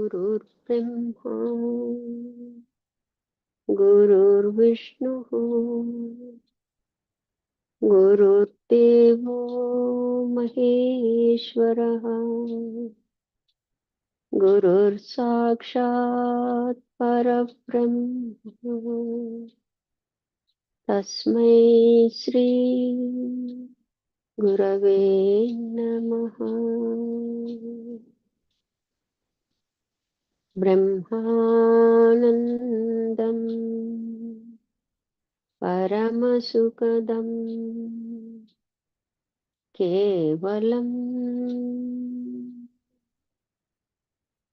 गुरुर्ब्रह्मा गुरुर्विष्णुः गुरुर्देवो महेश्वरः गुरुर्साक्षात् परब्रह्म तस्मै श्री गुरवे नमः। ब्रह्मानन्दं परमसुखदं केवलं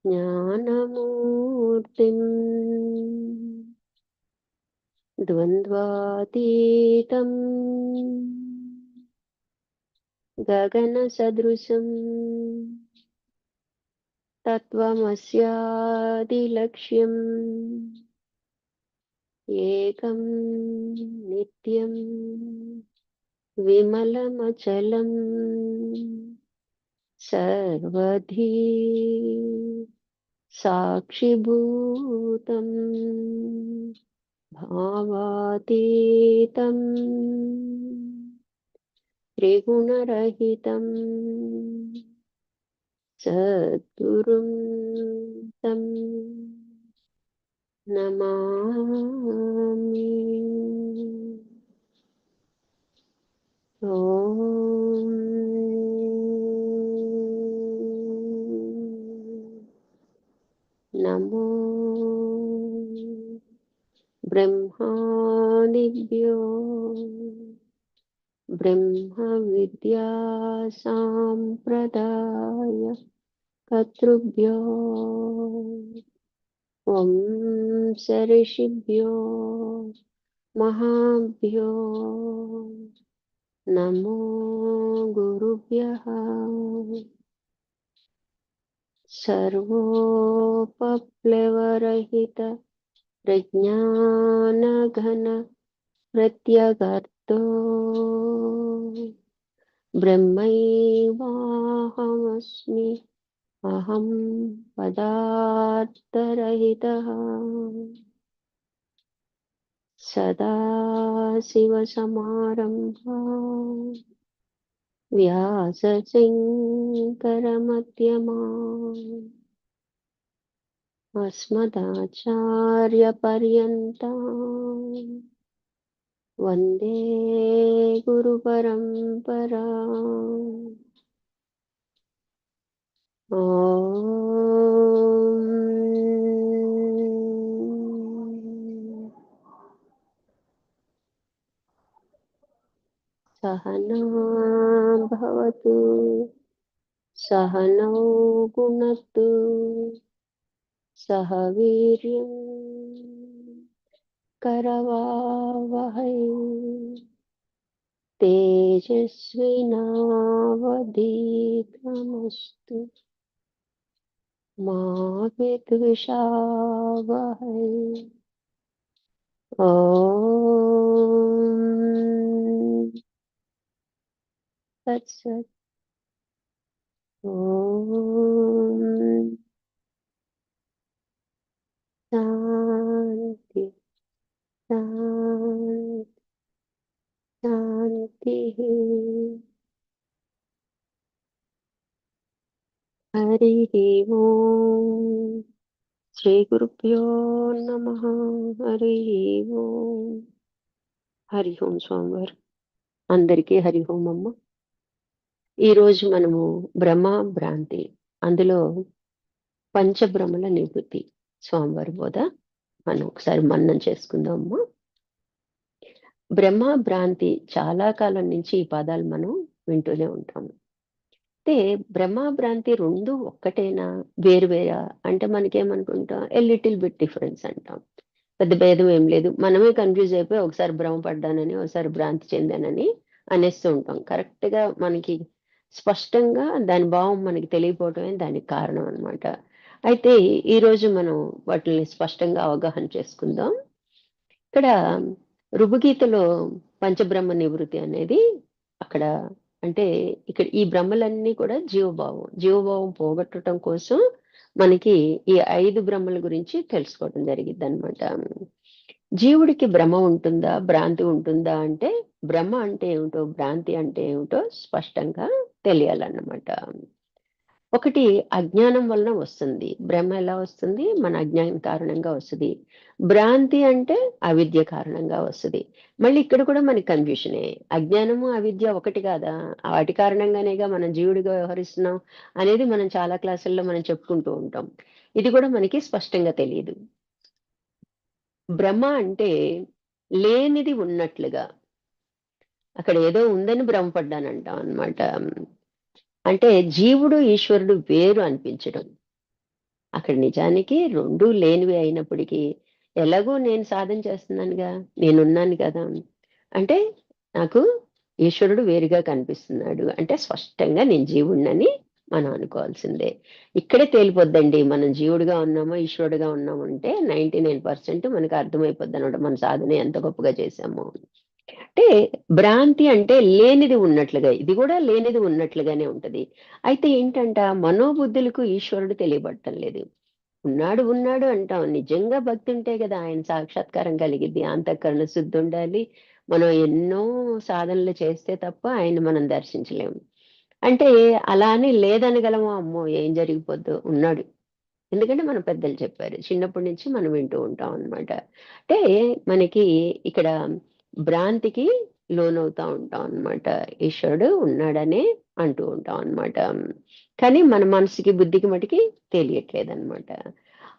ज्ञानमूर्तिं द्वन्द्वातीतं गगनसदृशं तत्त्वमस्यादिलक्ष्यम् एकं नित्यं विमलमचलं सर्वधी साक्षिभूतं भावातीतं त्रिगुणरहितं सद्गुरुं तं नमामि। ॐ नमो ब्रह्मादिभ्यो ब्रह्मविद्या सम्प्रदाय कर्तृभ्यो ऋषिभ्यो महाभ्यो नमो गुरुभ्यः। सर्वोपप्लवरहित प्रज्ञानघन प्रत्यगर्तो ब्रह्मैवाहमस्मि अहं पदार्थरहितः सदाशिवसमारम्भा व्यासशङ्करमध्यमा अस्मदाचार्यपर्यन्ता वन्दे गुरुपरम्परा। सहना भवतु सहनौ भुनक्तु सह वीर्यं करवावहै तेजस्विनावधीतमस्तु मा विद्विषावहै। ॐ तत्सत्। ॐ शान्ति शान्ति शान्तिः। हरिः ओम्। श्रीगुरुभ्यो नमः। हरिः ओम्। హరి ఓం స్వామివారు అందరికీ హరి ఓం అమ్మ. ఈరోజు మనము బ్రహ్మ భ్రాంతి అందులో పంచభ్రమల నివృత్తి స్వామివారి బోధ మనం ఒకసారి మననం చేసుకుందాం అమ్మ. బ్రహ్మ భ్రాంతి చాలా కాలం నుంచి ఈ పదాలు మనం వింటూనే ఉంటాము. అయితే బ్రహ్మ భ్రాంతి రెండు ఒక్కటేనా వేరువేరా అంటే మనకేమనుకుంటాం, ఏ లిటిల్ బిట్ డిఫరెన్స్ అంటాం. పెద్ద భేదం ఏం లేదు, మనమే కన్ఫ్యూజ్ అయిపోయి ఒకసారి భ్రమపడ్డానని ఒకసారి భ్రాంతి చెందానని అనేస్తూ ఉంటాం. కరెక్ట్ గా మనకి స్పష్టంగా దాని భావం మనకి తెలియపోవటమే దానికి కారణం అన్నమాట. అయితే ఈరోజు మనం వాటిని స్పష్టంగా అవగాహన చేసుకుందాం. ఇక్కడ ఋభుగీతలో పంచబ్రహ్మ నివృత్తి అనేది అక్కడ అంటే ఇక్కడ ఈ బ్రహ్మలన్నీ కూడా జీవభావం పోగొట్టడం కోసం మనకి ఈ 5 బ్రహ్మల గురించి తెలుసుకోవడం జరిగిద్దనమాట. జీవుడికి భ్రమ ఉంటుందా? భ్రాంతి ఉంటుందా? అంటే భ్రమ అంటే ఏమిటో, భ్రాంతి అంటే ఏమిటో స్పష్టంగా తెలియాలన్నమాట. ఒకటి అజ్ఞానం వలన వస్తుంది. భ్రమ ఎలా వస్తుంది? మన అజ్ఞానం కారణంగా వస్తది. భ్రాంతి అంటే అవిద్య కారణంగా వస్తది. మళ్ళీ ఇక్కడ కూడా మనకి కన్‌ఫ్యూషనే. అజ్ఞానము, అవిద్య ఒకటి కాదా? వాటి కారణంగానేగా మనం జీవుడిగా వ్యవహరిస్తున్నాం అనేది మనం చాలా క్లాసుల్లో మనం చెప్పుకుంటూ ఉంటాం. ఇది కూడా మనకి స్పష్టంగా తెలీదు. భ్రమ అంటే లేనిది ఉన్నట్లుగా. అక్కడ ఏదో ఉందని భ్రమపడ్డానంటాం అన్నమాట. అంటే జీవుడు, ఈశ్వరుడు వేరు అనిపించడం. అక్కడ నిజానికి 2 లేనివి అయినప్పటికీ, ఎలాగో నేను సాధన చేస్తున్నానుగా, నేనున్నాను కదా! అంటే నాకు ఈశ్వరుడు వేరుగా కనిపిస్తున్నాడు. అంటే స్పష్టంగా నేను జీవుడినని మనం అనుకోవాల్సిందే. ఇక్కడే తేలిపోద్దండి. మనం జీవుడిగా ఉన్నామో, ఈశ్వరుడుగా ఉన్నామో అంటే 99% మనకు అర్థమైపోద్దనమాట. మన సాధన ఎంత గొప్పగా చేశామో. అంటే భ్రాంతి అంటే లేనిది ఉన్నట్లుగా. ఇది కూడా లేనిది ఉన్నట్లుగానే ఉంటది. అయితే ఏంటంట మనోబుద్ధులకు ఈశ్వరుడు తెలియబడటం లేదు. ఉన్నాడు, ఉన్నాడు అంటాం. నిజంగా భక్తి ఉంటే గదా! ఆయన సాక్షాత్కారం కలిగిద్ది. అంతఃకరణ శుద్ధి ఉండాలి. మనం ఎన్నో సాధనలు చేస్తే తప్ప ఆయన్ని మనం దర్శించలేము. అంటే అలా అని లేదనగలమా? అమ్మో! ఏం జరిగిపోద్దో ఉన్నాడు. ఎందుకంటే మన పెద్దలు చెప్పారు. చిన్నప్పటి నుంచి మనం వింటూ ఉంటాం అన్నమాట. అంటే మనకి ఇక్కడ భ్రాంతికి లోనవుతా ఉంటాం అన్నమాట. ఈశ్వరుడు ఉన్నాడనే అంటూ ఉంటాం అన్నమాట. కానీ మన మనసుకి, బుద్ధికి మటికి తెలియట్లేదన్నమాట.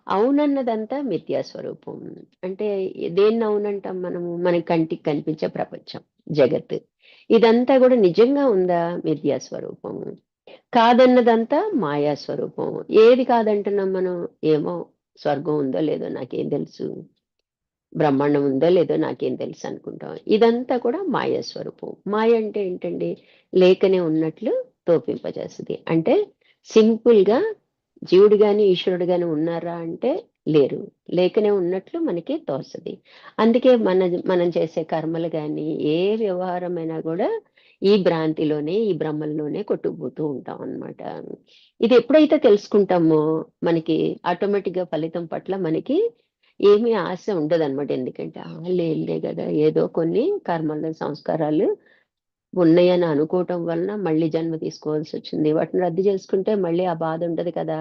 అవునన్నదంతా మిథ్యా స్వరూపం. అంటే దేన్ని అవునంటాం మనము? మన కంటికి కనిపించే ప్రపంచం, జగత్తు. ఇదంతా గూడా నిజంగా ఉందా? మిథ్యా స్వరూపం. కాదన్నదంతా మాయా స్వరూపం. ఏది కాదంటున్నాం మనం? ఏమో స్వర్గం ఉందో లేదో నాకేం తెలుసు. బ్రహ్మాండం ఉందో లేదో నాకేం తెలుసు అనుకుంటాం. ఇదంతా కూడా మాయా స్వరూపం. మాయ అంటే ఏంటండి? లేకనే ఉన్నట్లు తోపింపజేస్తది. అంటే సింపుల్‌గా జీవుడు గాని, ఈశ్వరుడు గాని ఉన్నారా అంటే లేరు. లేకనే ఉన్నట్లు మనకి తోస్తది. అందుకే మనం చేసే కర్మలు గాని, ఏ వ్యవహారమైనా గూడా ఈ భ్రాంతిలోనే, ఈ భ్రమల్లోనే కొట్టుకుపోతూ ఉంటాం అన్నమాట. ఇది ఎప్పుడైతే తెలుసుకుంటామో, మనకి ఆటోమేటిక్‌గా ఫలితం పట్ల మనకి ఏమీ ఆశ ఉండదనమాట. ఎందుకంటే, లేదులే గదా! ఏదో కొన్ని కర్మలు, సంస్కారాలు ఉన్నాయని అనుకోవటం వలన మళ్ళీ జన్మ తీసుకోవాల్సొచ్చింది. వాటిని రద్దు చేసుకుంటే మళ్ళీ ఆ బాధ ఉండదు కదా!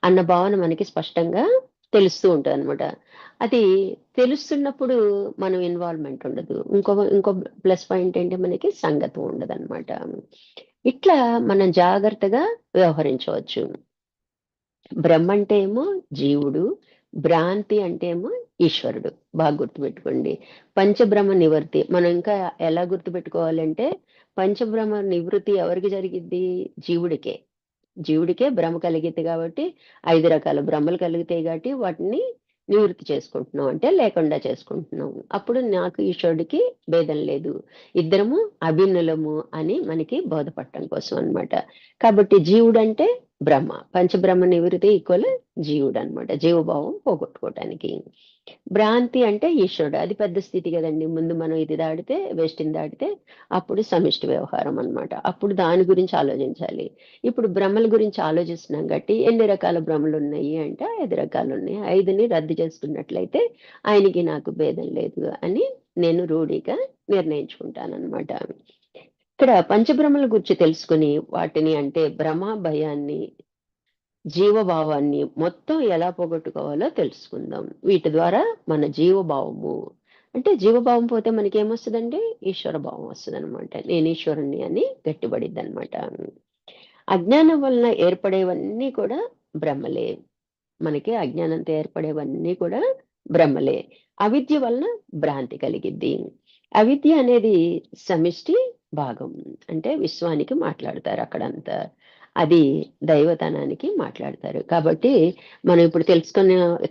అన్న భావన మనకి స్పష్టంగా తెలుస్తూ ఉంటదనమాట. అది తెలుస్తున్నప్పుడు మనం ఇన్వాల్వ్‌మెంట్ ఉండదు. ఇంకో ప్లస్ పాయింట్ ఏంటి మనకి సంగతం ఉండదనమాట. ఇట్లా మనం జాగ్రత్తగా వ్యవహరించవచ్చు. బ్రహ్మంటే ఏమో జీవుడు, భ్రాంతి అంటే ఏమో ఈశ్వరుడు. బాగా గుర్తుపెట్టుకోండి. పంచబ్రహ్మ నివర్తి. మనం ఇంకా ఎలా గుర్తుపెట్టుకోవాలంటే, పంచబ్రహ్మ నివృత్తి ఎవరికి జరిగిద్ది? జీవుడికే. జీవుడికే భ్రమ కలిగిద్ది కాబట్టి 5 రకాల భ్రమలు కలుగుతాయి కాబట్టి వాటిని నివృత్తి చేసుకుంటున్నాం. అంటే లేకుండా చేసుకుంటున్నాం. అప్పుడు నాకు ఈశ్వరుడికి భేదం లేదు. ఇద్దరము అభిన్నులము అని మనకి బోధపడటం కోసం అన్నమాట. కాబట్టి జీవుడంటే బ్రహ్మ. పంచబ్రహ్మ నివృత్తి ఈక్వల్ జీవుడన్నమాట. జీవభావం పోగొట్టుకోవటానికి. భ్రాంతి అంటే ఈశ్వరుడు. అది పెద్ద స్థితి గదండీ! ముందు మనం ఇది దాటితే వెస్ట్‌ని దాటితే అప్పుడు సమిష్టి వ్యవహారం అన్నమాట. అప్పుడు దాని గురించి ఆలోచించాలి. ఇప్పుడు భ్రమల గురించి ఆలోచిస్తున్నాం కాబట్టి ఎన్ని రకాల భ్రమలున్నాయి అంటే 5 రకాలున్నాయి. 5ని రద్దు చేసుకున్నట్లయితే ఆయనకి నాకు భేదం లేదు అని నేను రూఢిగా నిర్ణయించుకుంటానన్నమాట. ఇక్కడ పంచభ్రమల గురించి తెలుసుకొని వాటిని అంటే భ్రమ, భయాన్ని జీవభావాన్ని మొత్తం ఎలా పోగొట్టుకోవాలో తెలుసుకుందాం. వీటి ద్వారా మన జీవభావము అంటే జీవభావం పోతే మనకేమొస్తదండి? ఈశ్వర భావం వస్తదనమాట. నేను ఈశ్వరుడిని అని గట్టిపడిద్దనమాట. అజ్ఞానం వలన ఏర్పడేవన్నీ కూడా భ్రమలే. మనకి అజ్ఞానంతో ఏర్పడేవన్నీ కూడా భ్రమలే. అవిద్య వలన భ్రాంతి కలిగిద్ది. అవిద్య అనేది సమిష్టి భాగం. అంటే విశ్వానికి మాట్లాడతారు అక్కడంతా. అది దైవతనానికి మాట్లాడతారు. కాబట్టి మనం ఇప్పుడు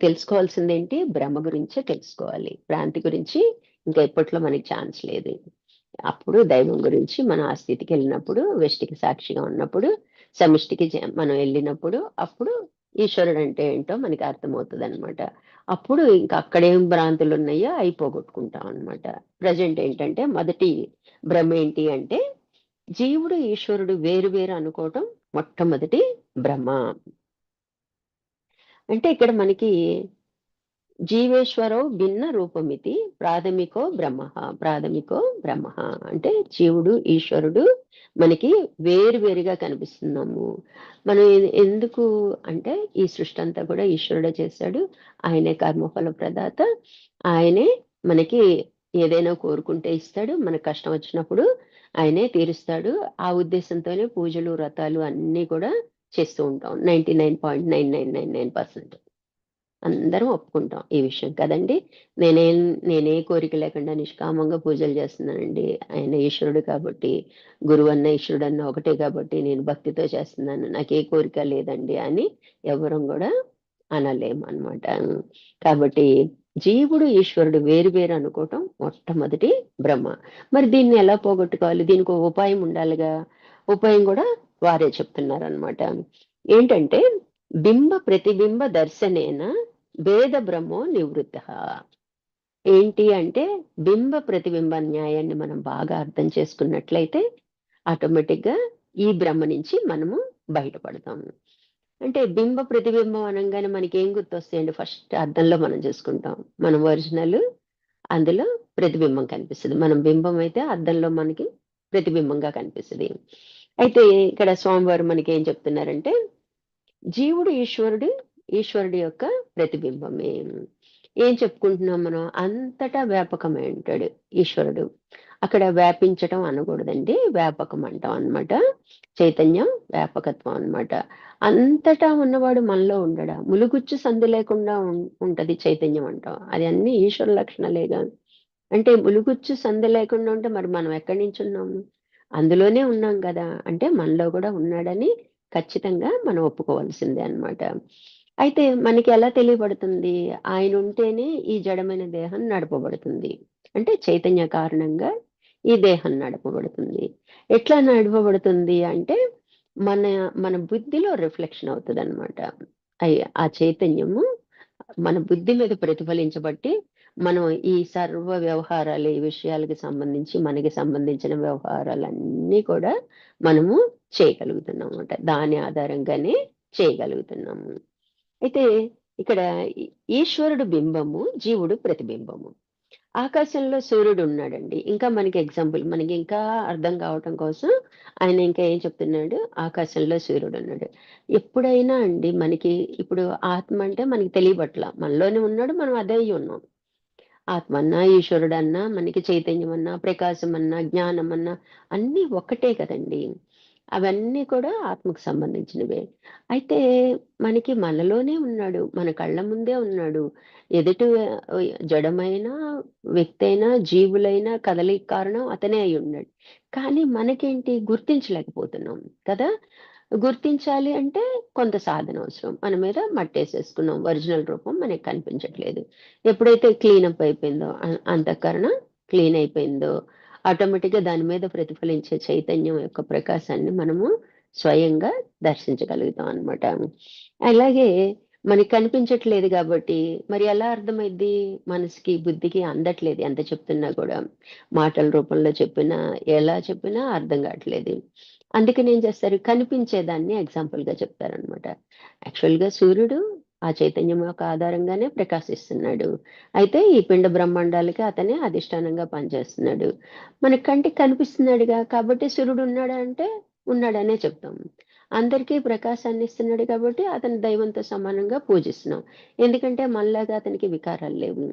తెలుసుకోవాల్సిందేంటి? భ్రమ గురించే తెలుసుకోవాలి. భ్రాంతి గురించి ఇంకా ఇప్పట్లో మనకి ఛాన్స్ లేదు. అప్పుడు దైవం గురించి మనం ఆ స్థితికెళ్ళినప్పుడు, వెష్టికి సాక్షిగా ఉన్నప్పుడు, సమిష్టికి మనం ఎళ్ళినప్పుడు, అప్పుడు ఈశ్వరుడంటే ఏంటో మనకి అర్థమవుతదనమాట. అప్పుడు ఇంక అక్కడేం భ్రాంతులున్నాయో అయి పోగొట్టుకుంటాం అనమాట. ప్రెజెంట్ ఏంటంటే మొదటి భ్రమేంటి అంటే, జీవుడు, ఈశ్వరుడు వేరు వేరు అనుకోవటం మొట్టమొదటి భ్రమ. అంటే ఇక్కడ మనకి జీవేశ్వరో భిన్న రూపమితి ప్రాథమికో బ్రహ్మ అంటే జీవుడు ఈశ్వరుడు మనకి వేరుగా కనిపిస్తున్నాము. మనం ఎందుకు అంటే ఈ సృష్టి అంతా కూడా ఈశ్వరుడే చేశాడు. ఆయనే కర్మఫల ప్రదాత. ఆయనే మనకి ఏదైనా కోరుకుంటే ఇస్తాడు. మనకు కష్టం వచ్చినప్పుడు ఆయనే తీరుస్తాడు. ఆ ఉద్దేశంతోనే పూజలు వ్రతాలు అన్నీ కూడా చేస్తూ ఉంటాం. 99.9999% అందరం ఒప్పుకుంటాం ఈ విషయం కదండి. నేనే కోరిక లేకుండా నిష్కామంగా పూజలు చేస్తున్నానండి. ఆయన ఈశ్వరుడు కాబట్టి, గురువు అన్న ఈశ్వరుడు అన్న ఒకటే కాబట్టి నేను భక్తితో చేస్తున్నాను. నాకే కోరిక లేదండి అని ఎవరం కూడా అనలేము అనమాట. కాబట్టి జీవుడు ఈశ్వరుడు వేరు అనుకోవటం మొట్టమొదటి భ్రమ. మరి దీన్ని ఎలా పోగొట్టుకోవాలి? దీనికి ఒక ఉపాయం ఉండాలిగా. ఉపాయం కూడా వారే చెప్తున్నారనమాట. ఏంటంటే బింబ ప్రతిబింబ దర్శనేన భేద బ్రహ్మో నివృత్త. ఏంటి అంటే బింబ ప్రతిబింబ న్యాయాన్ని మనం బాగా అర్థం చేసుకున్నట్లయితే ఆటోమేటిక్ గా ఈ బ్రహ్మ నుంచి మనము బయటపడతాము. అంటే బింబ ప్రతిబింబం అనగానే మనకి ఏం గుర్తొస్తాయండి? ఫస్ట్ అద్దంలో మనం చూసుకుంటాం. మనం ఒరిజినల్, అందులో ప్రతిబింబం కనిపిస్తుంది. మనం బింబం అయితే అద్దంలో మనకి ప్రతిబింబంగా కనిపిస్తుంది. అయితే ఇక్కడ స్వామివారు మనకి ఏం చెప్తున్నారంటే జీవుడు ఈశ్వరుడి యొక్క ప్రతిబింబమే. ఏం చెప్పుకుంటున్నాం మనం? అంతటా వ్యాపకమై ఉంటాడు ఈశ్వరుడు. అక్కడ వ్యాపించటం అనకూడదండి, వ్యాపకం అంటాం అనమాట. చైతన్యం వ్యాపకత్వం అనమాట. అంతటా ఉన్నవాడు మనలో ఉండడా? ములుగుచ్చు సందు లేకుండా ఉంటది చైతన్యం అంటాం. అది అన్ని ఈశ్వర లక్షణాలేగా. అంటే ములుగుచ్చు సందు లేకుండా ఉంటే మరి మనం ఎక్కడి నుంచి ఉన్నాము? అందులోనే ఉన్నాం కదా. అంటే మనలో కూడా ఉన్నాడని ఖచ్చితంగా మనం ఒప్పుకోవాల్సిందే అన్నమాట. అయితే మనకి ఎలా తెలియబడుతుంది? ఆయన ఉంటేనే ఈ జడమైన దేహం నడపబడుతుంది. అంటే చైతన్య కారణంగా ఈ దేహం నడపబడుతుంది. ఎట్లా నడపబడుతుంది అంటే మన మన బుద్ధిలో రిఫ్లెక్షన్ అవుతుందన్నమాట. ఆ చైతన్యము మన బుద్ధి మీద ప్రతిఫలించబట్టి మనం ఈ సర్వ వ్యవహారాలు, ఈ విషయాలకు సంబంధించి మనకి సంబంధించిన వ్యవహారాలన్నీ కూడా మనము చేయగలుగుతున్నాం అన్నమాట. దాని ఆధారంగానే చేయగలుగుతున్నాము. అయితే ఇక్కడ ఈశ్వరుడు బింబము, జీవుడు ప్రతిబింబము. ఆకాశంలో సూర్యుడు ఉన్నాడండి. ఇంకా మనకి ఎగ్జాంపుల్ మనకి ఇంకా అర్థం కావటం కోసం ఆయన ఇంకా ఏం చెప్తున్నాడు? ఆకాశంలో సూర్యుడు ఉన్నాడు. ఎప్పుడైనా అండి మనకి ఇప్పుడు ఆత్మ అంటే మనకి తెలియబట్ల. మనలోనే ఉన్నాడు, మనం అదే అయి ఉన్నాం. ఆత్మ అన్నా, ఈశ్వరుడన్నా, మనకి చైతన్యం అన్నా, ప్రకాశం అన్నా, జ్ఞానం అన్నా అన్నీ ఒక్కటే కదండి. అవన్నీ కూడా ఆత్మకు సంబంధించినవే. అయితే మనకి మనలోనే ఉన్నాడు. మన కళ్ళ ముందే ఉన్నాడు. ఎదుటి జడమైన వ్యక్తి అయినా, జీవులైనా కదలిక కారణం అతనే అయి ఉన్నాడు. కానీ మనకేంటి గుర్తించలేకపోతున్నాం కదా! గుర్తించాలి అంటే కొంత సాధన అవసరం. మన మీద మట్టేసేసుకున్నాం. ఒరిజినల్ రూపం మనకు కనిపించట్లేదు. ఎప్పుడైతే క్లీనప్ అయిపోయిందో అంతఃకరణ క్లీన్ అయిపోయిందో ఆటోమేటిక్‌గా దాని మీద ప్రతిఫలించే చైతన్యం యొక్క ప్రకాశాన్ని మనము స్వయంగా దర్శించగలుగుతాం అన్నమాట. అలాగే మనకి కనిపించట్లేదు గాబట్టి మరి ఎలా అర్థమైద్ది? మనసుకి, బుద్ధికి అందట్లేదు ఎంత చెప్తున్నా గూడా. మాటల రూపంలో చెప్పినా, ఎలా చెప్పినా అర్థం గాట్లేదు. అందుకని ఏం చేస్తారు? కనిపించేదాన్ని ఎగ్జాంపుల్‌గా చెప్తారనమాట. యాక్చువల్‌గా సూర్యుడు ఆ చైతన్యం యొక్క ఆధారంగానే ప్రకాశిస్తున్నాడు. అయితే ఈ పిండ బ్రహ్మాండాలకి అతనే అధిష్టానంగా పనిచేస్తున్నాడు. మన కంటికి కనిపిస్తున్నాడుగా కాబట్టి సూర్యుడు ఉన్నాడా అంటే ఉన్నాడనే చెప్తాం. అందరికీ ప్రకాశాన్ని ఇస్తున్నాడు కాబట్టి అతను దైవంతో సమానంగా పూజిస్తున్నాం. ఎందుకంటే మనలాగా అతనికి వికారాలు లేవు.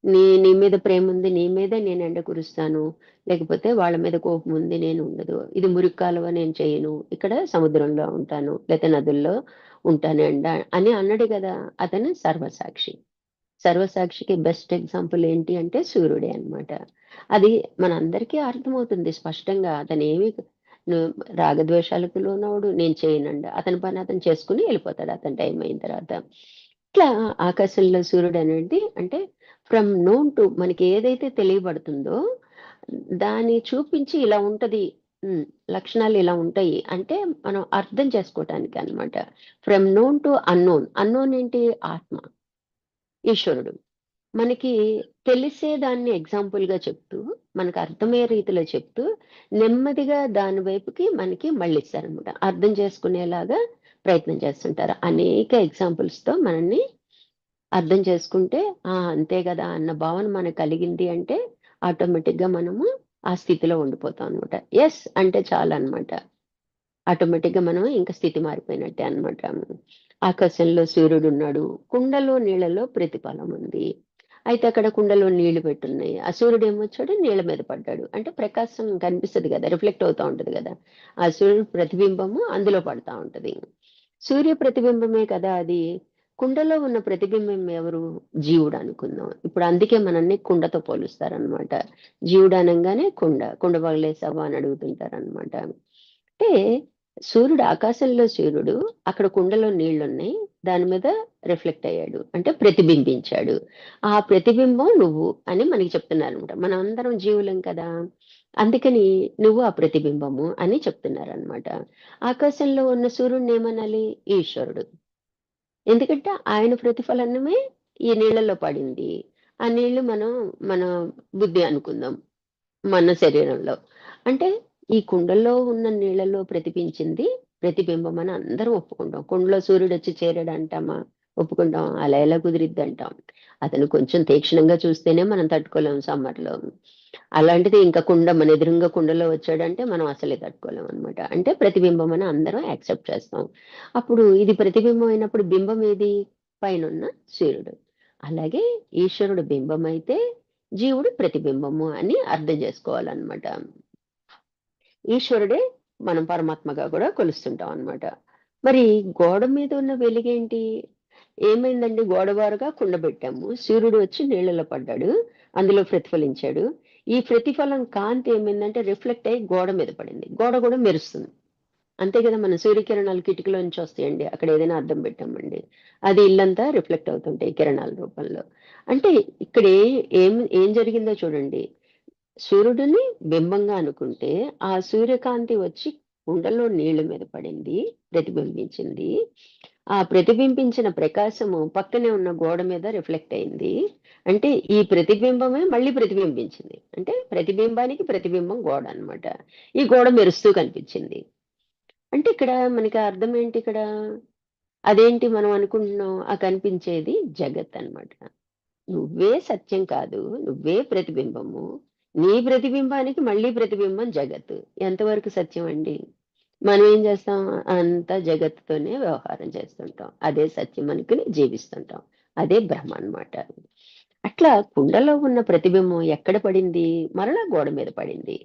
నీ మీద ప్రేమ ఉంది, నీ మీదే నేను ఎండ కురుస్తాను. లేకపోతే వాళ్ళ మీద కోపం ఉంది, నేను ఉండదు. ఇది మురికి కాలువ నేను చేయను. ఇక్కడ సముద్రంలో ఉంటాను. లేతే నదుల్లో ఉంటాను ఎండ అని అన్నాడు గదా! అతను సర్వసాక్షి. సర్వసాక్షికి బెస్ట్ ఎగ్జాంపుల్ ఏంటి అంటే సూర్యుడే అన్నమాట. అది మనందరికీ అర్థమవుతుంది స్పష్టంగా. అతనేమి ను రాగద్వేషాలకు లోనవడు. నేను చేయనండి. అతని పని అతను చేసుకొని ఎళ్ళిపోతాడు అతని టైం అయిన తర్వాత. ఇట్లా ఆకాశంలో సూర్యుడనేది అంటే ఫ్రమ్ నోన్ టు మనకి ఏదైతే తెలియబడుతుందో దాన్ని చూపించి ఇలా ఉంటది. హ్మ్. లక్షణాలు ఇలా ఉంటాయి. అంటే మనం అర్థం చేసుకోవటానికి అన్నమాట. From known to unknown. Unknown ఏంటి? ఆత్మ, ఈశ్వరుడు. మనకి తెలిసేదాన్ని ఎగ్జాంపుల్‌గా చెప్తూ, మనకు అర్థమయ్యే రీతిలో చెప్తూ, నెమ్మదిగా దాని వైపుకి మనకి మళ్ళిస్తారనమాట. అర్థం చేసుకునేలాగా ప్రయత్నం చేస్తుంటారు. అనేక ఎగ్జాంపుల్స్‌తో మనల్ని అర్థం చేసుకుంటే, అంతే గదా! అన్న భావన మనకు కలిగింది అంటే, ఆటోమేటిక్‌గా మనము ఆ స్థితిలో ఉండిపోతాం అనమాట. యెస్ అంటే చాలనమాట. ఆటోమేటిక్‌గా మనం ఇంక స్థితి మారిపోయినట్టే అనమాట. ఆకాశంలో సూర్యుడున్నాడు. కుండలో నీళ్ళలో ప్రతిఫలం ఉంది. అయితే అక్కడ కుండలో నీళ్లు పెట్టున్నాయి. ఆ సూర్యుడేమొచ్చాడు నీళ్ళ మీద పడ్డాడు. అంటే ప్రకాశం కనిపిస్తది గదా! రిఫ్లెక్ట్ అవుతా ఉంటది గదా! ఆ సూర్యుడు ప్రతిబింబము అందులో పడతా ఉంటది. సూర్య ప్రతిబింబమే కదా అది. కుండలో ఉన్న ప్రతిబింబం ఎవరు? జీవుడు అనుకుందాం. ఇప్పుడు అందుకే మనల్ని కుండతో పోలుస్తారనమాట. జీవుడు అనంగానే కుండ. కుండ పగలేసావా అని అడుగుతుంటారనమాట. అంటే ఆకాశంలో సూర్యుడు, అక్కడ కుండలో నీళ్లున్నాయి. దాని మీద రిఫ్లెక్ట్ అయ్యాడు. అంటే ప్రతిబింబించాడు. ఆ ప్రతిబింబం నువ్వు అని మనకి చెప్తున్నారనమాట. మనం అందరం జీవులం కదా! అందుకని నువ్వు ఆ ప్రతిబింబము అని చెప్తున్నారనమాట. ఆకాశంలో ఉన్న సూర్యుడినేమనాలి? ఈశ్వరుడు. ఎందుకంటే ఆయన ప్రతిఫలనమే ఈ నీళ్ళలో పడింది. ఆ నీళ్లు మన బుద్ధి అనుకుందాం. మన శరీరంలో. అంటే ఈ కుండలో ఉన్న నీళ్ళలో ప్రతిబింబం అని అందరం ఒప్పుకుంటాం. కుండలో సూర్యుడొచ్చి చేరాడంటామా? ఒప్పుకుంటాం. అలా ఎలా కుదిరిద్దంటాం. అతను కొంచెం తీక్షణంగా చూస్తేనే మనం తట్టుకోలేం సమ్మర్‌లో. అలాంటిది ఇంకా మన ఎదురుంగా కుండలో వచ్చాడంటే మనం అసలే తట్టుకోలేం అనమాట. అంటే ప్రతిబింబం అని అందరం యాక్సెప్ట్ చేస్తాం. అప్పుడు ఇది ప్రతిబింబం అయినప్పుడు బింబం ఏది? పైనున్న సూర్యుడు. అలాగే ఈశ్వరుడు బింబమైతే జీవుడు ప్రతిబింబము అని అర్థం చేసుకోవాలన్నమాట. ఈశ్వరుడే మనం పరమాత్మగా కూడా కొలుస్తుంటాం అన్నమాట. మరి గోడ మీద ఉన్న వెలుగేంటి? ఏమైందండి? గోడవారుగా కుండ పెట్టాము. సూర్యుడు వచ్చి నీళ్ళలో పడ్డాడు. అందులో ప్రతిఫలించాడు. ఈ ప్రతిఫలం కాంతి ఏమైందంటే రిఫ్లెక్ట్ అయ్యి గోడ మీద పడింది. గోడ కూడా మెరుస్తుంది. అంతే కదా! మన సూర్యకిరణాలు కిటికీలో నుంచి వస్తాయండి. అక్కడ ఏదైనా అద్దం పెట్టామండి. అది ఇల్లంతా రిఫ్లెక్ట్ అవుతుంటాయి కిరణాల రూపంలో. అంటే ఇక్కడ ఏం ఏం జరిగిందో చూడండి. సూర్యుడిని బింబంగా అనుకుంటే, ఆ సూర్యకాంతి వచ్చి కుండలో నీళ్ళ మీద పడింది, ప్రతిబింబించింది. ఆ ప్రతిబింబించిన ప్రకాశము పక్కనే ఉన్న గోడ మీద రిఫ్లెక్ట్ అయింది. అంటే ఈ ప్రతిబింబమే మళ్ళీ ప్రతిబింబించింది. అంటే ప్రతిబింబానికి ప్రతిబింబం గోడ అన్నమాట. ఈ గోడ మెరుస్తూ కనిపించింది. అంటే ఇక్కడ మనకి అర్థం ఏంటి ఇక్కడ? అదేంటి మనం అనుకుంటున్నాం, ఆ కనిపించేది జగత్ అన్నమాట. నువ్వే సత్యం కాదు. నువ్వే ప్రతిబింబము. నీ ప్రతిబింబానికి మళ్ళీ ప్రతిబింబం జగత్తు. ఎంతవరకు సత్యం అండి? మనం ఏం చేస్తాం? అంతా జగత్తుతోనే వ్యవహారం చేస్తుంటాం. అదే సత్యం అనుకుని జీవిస్తుంటాం. అదే బ్రహ్మ అన్నమాట. అట్లా కుండలో ఉన్న ప్రతిబింబం ఎక్కడ పడింది? మరలా గోడ మీద పడింది.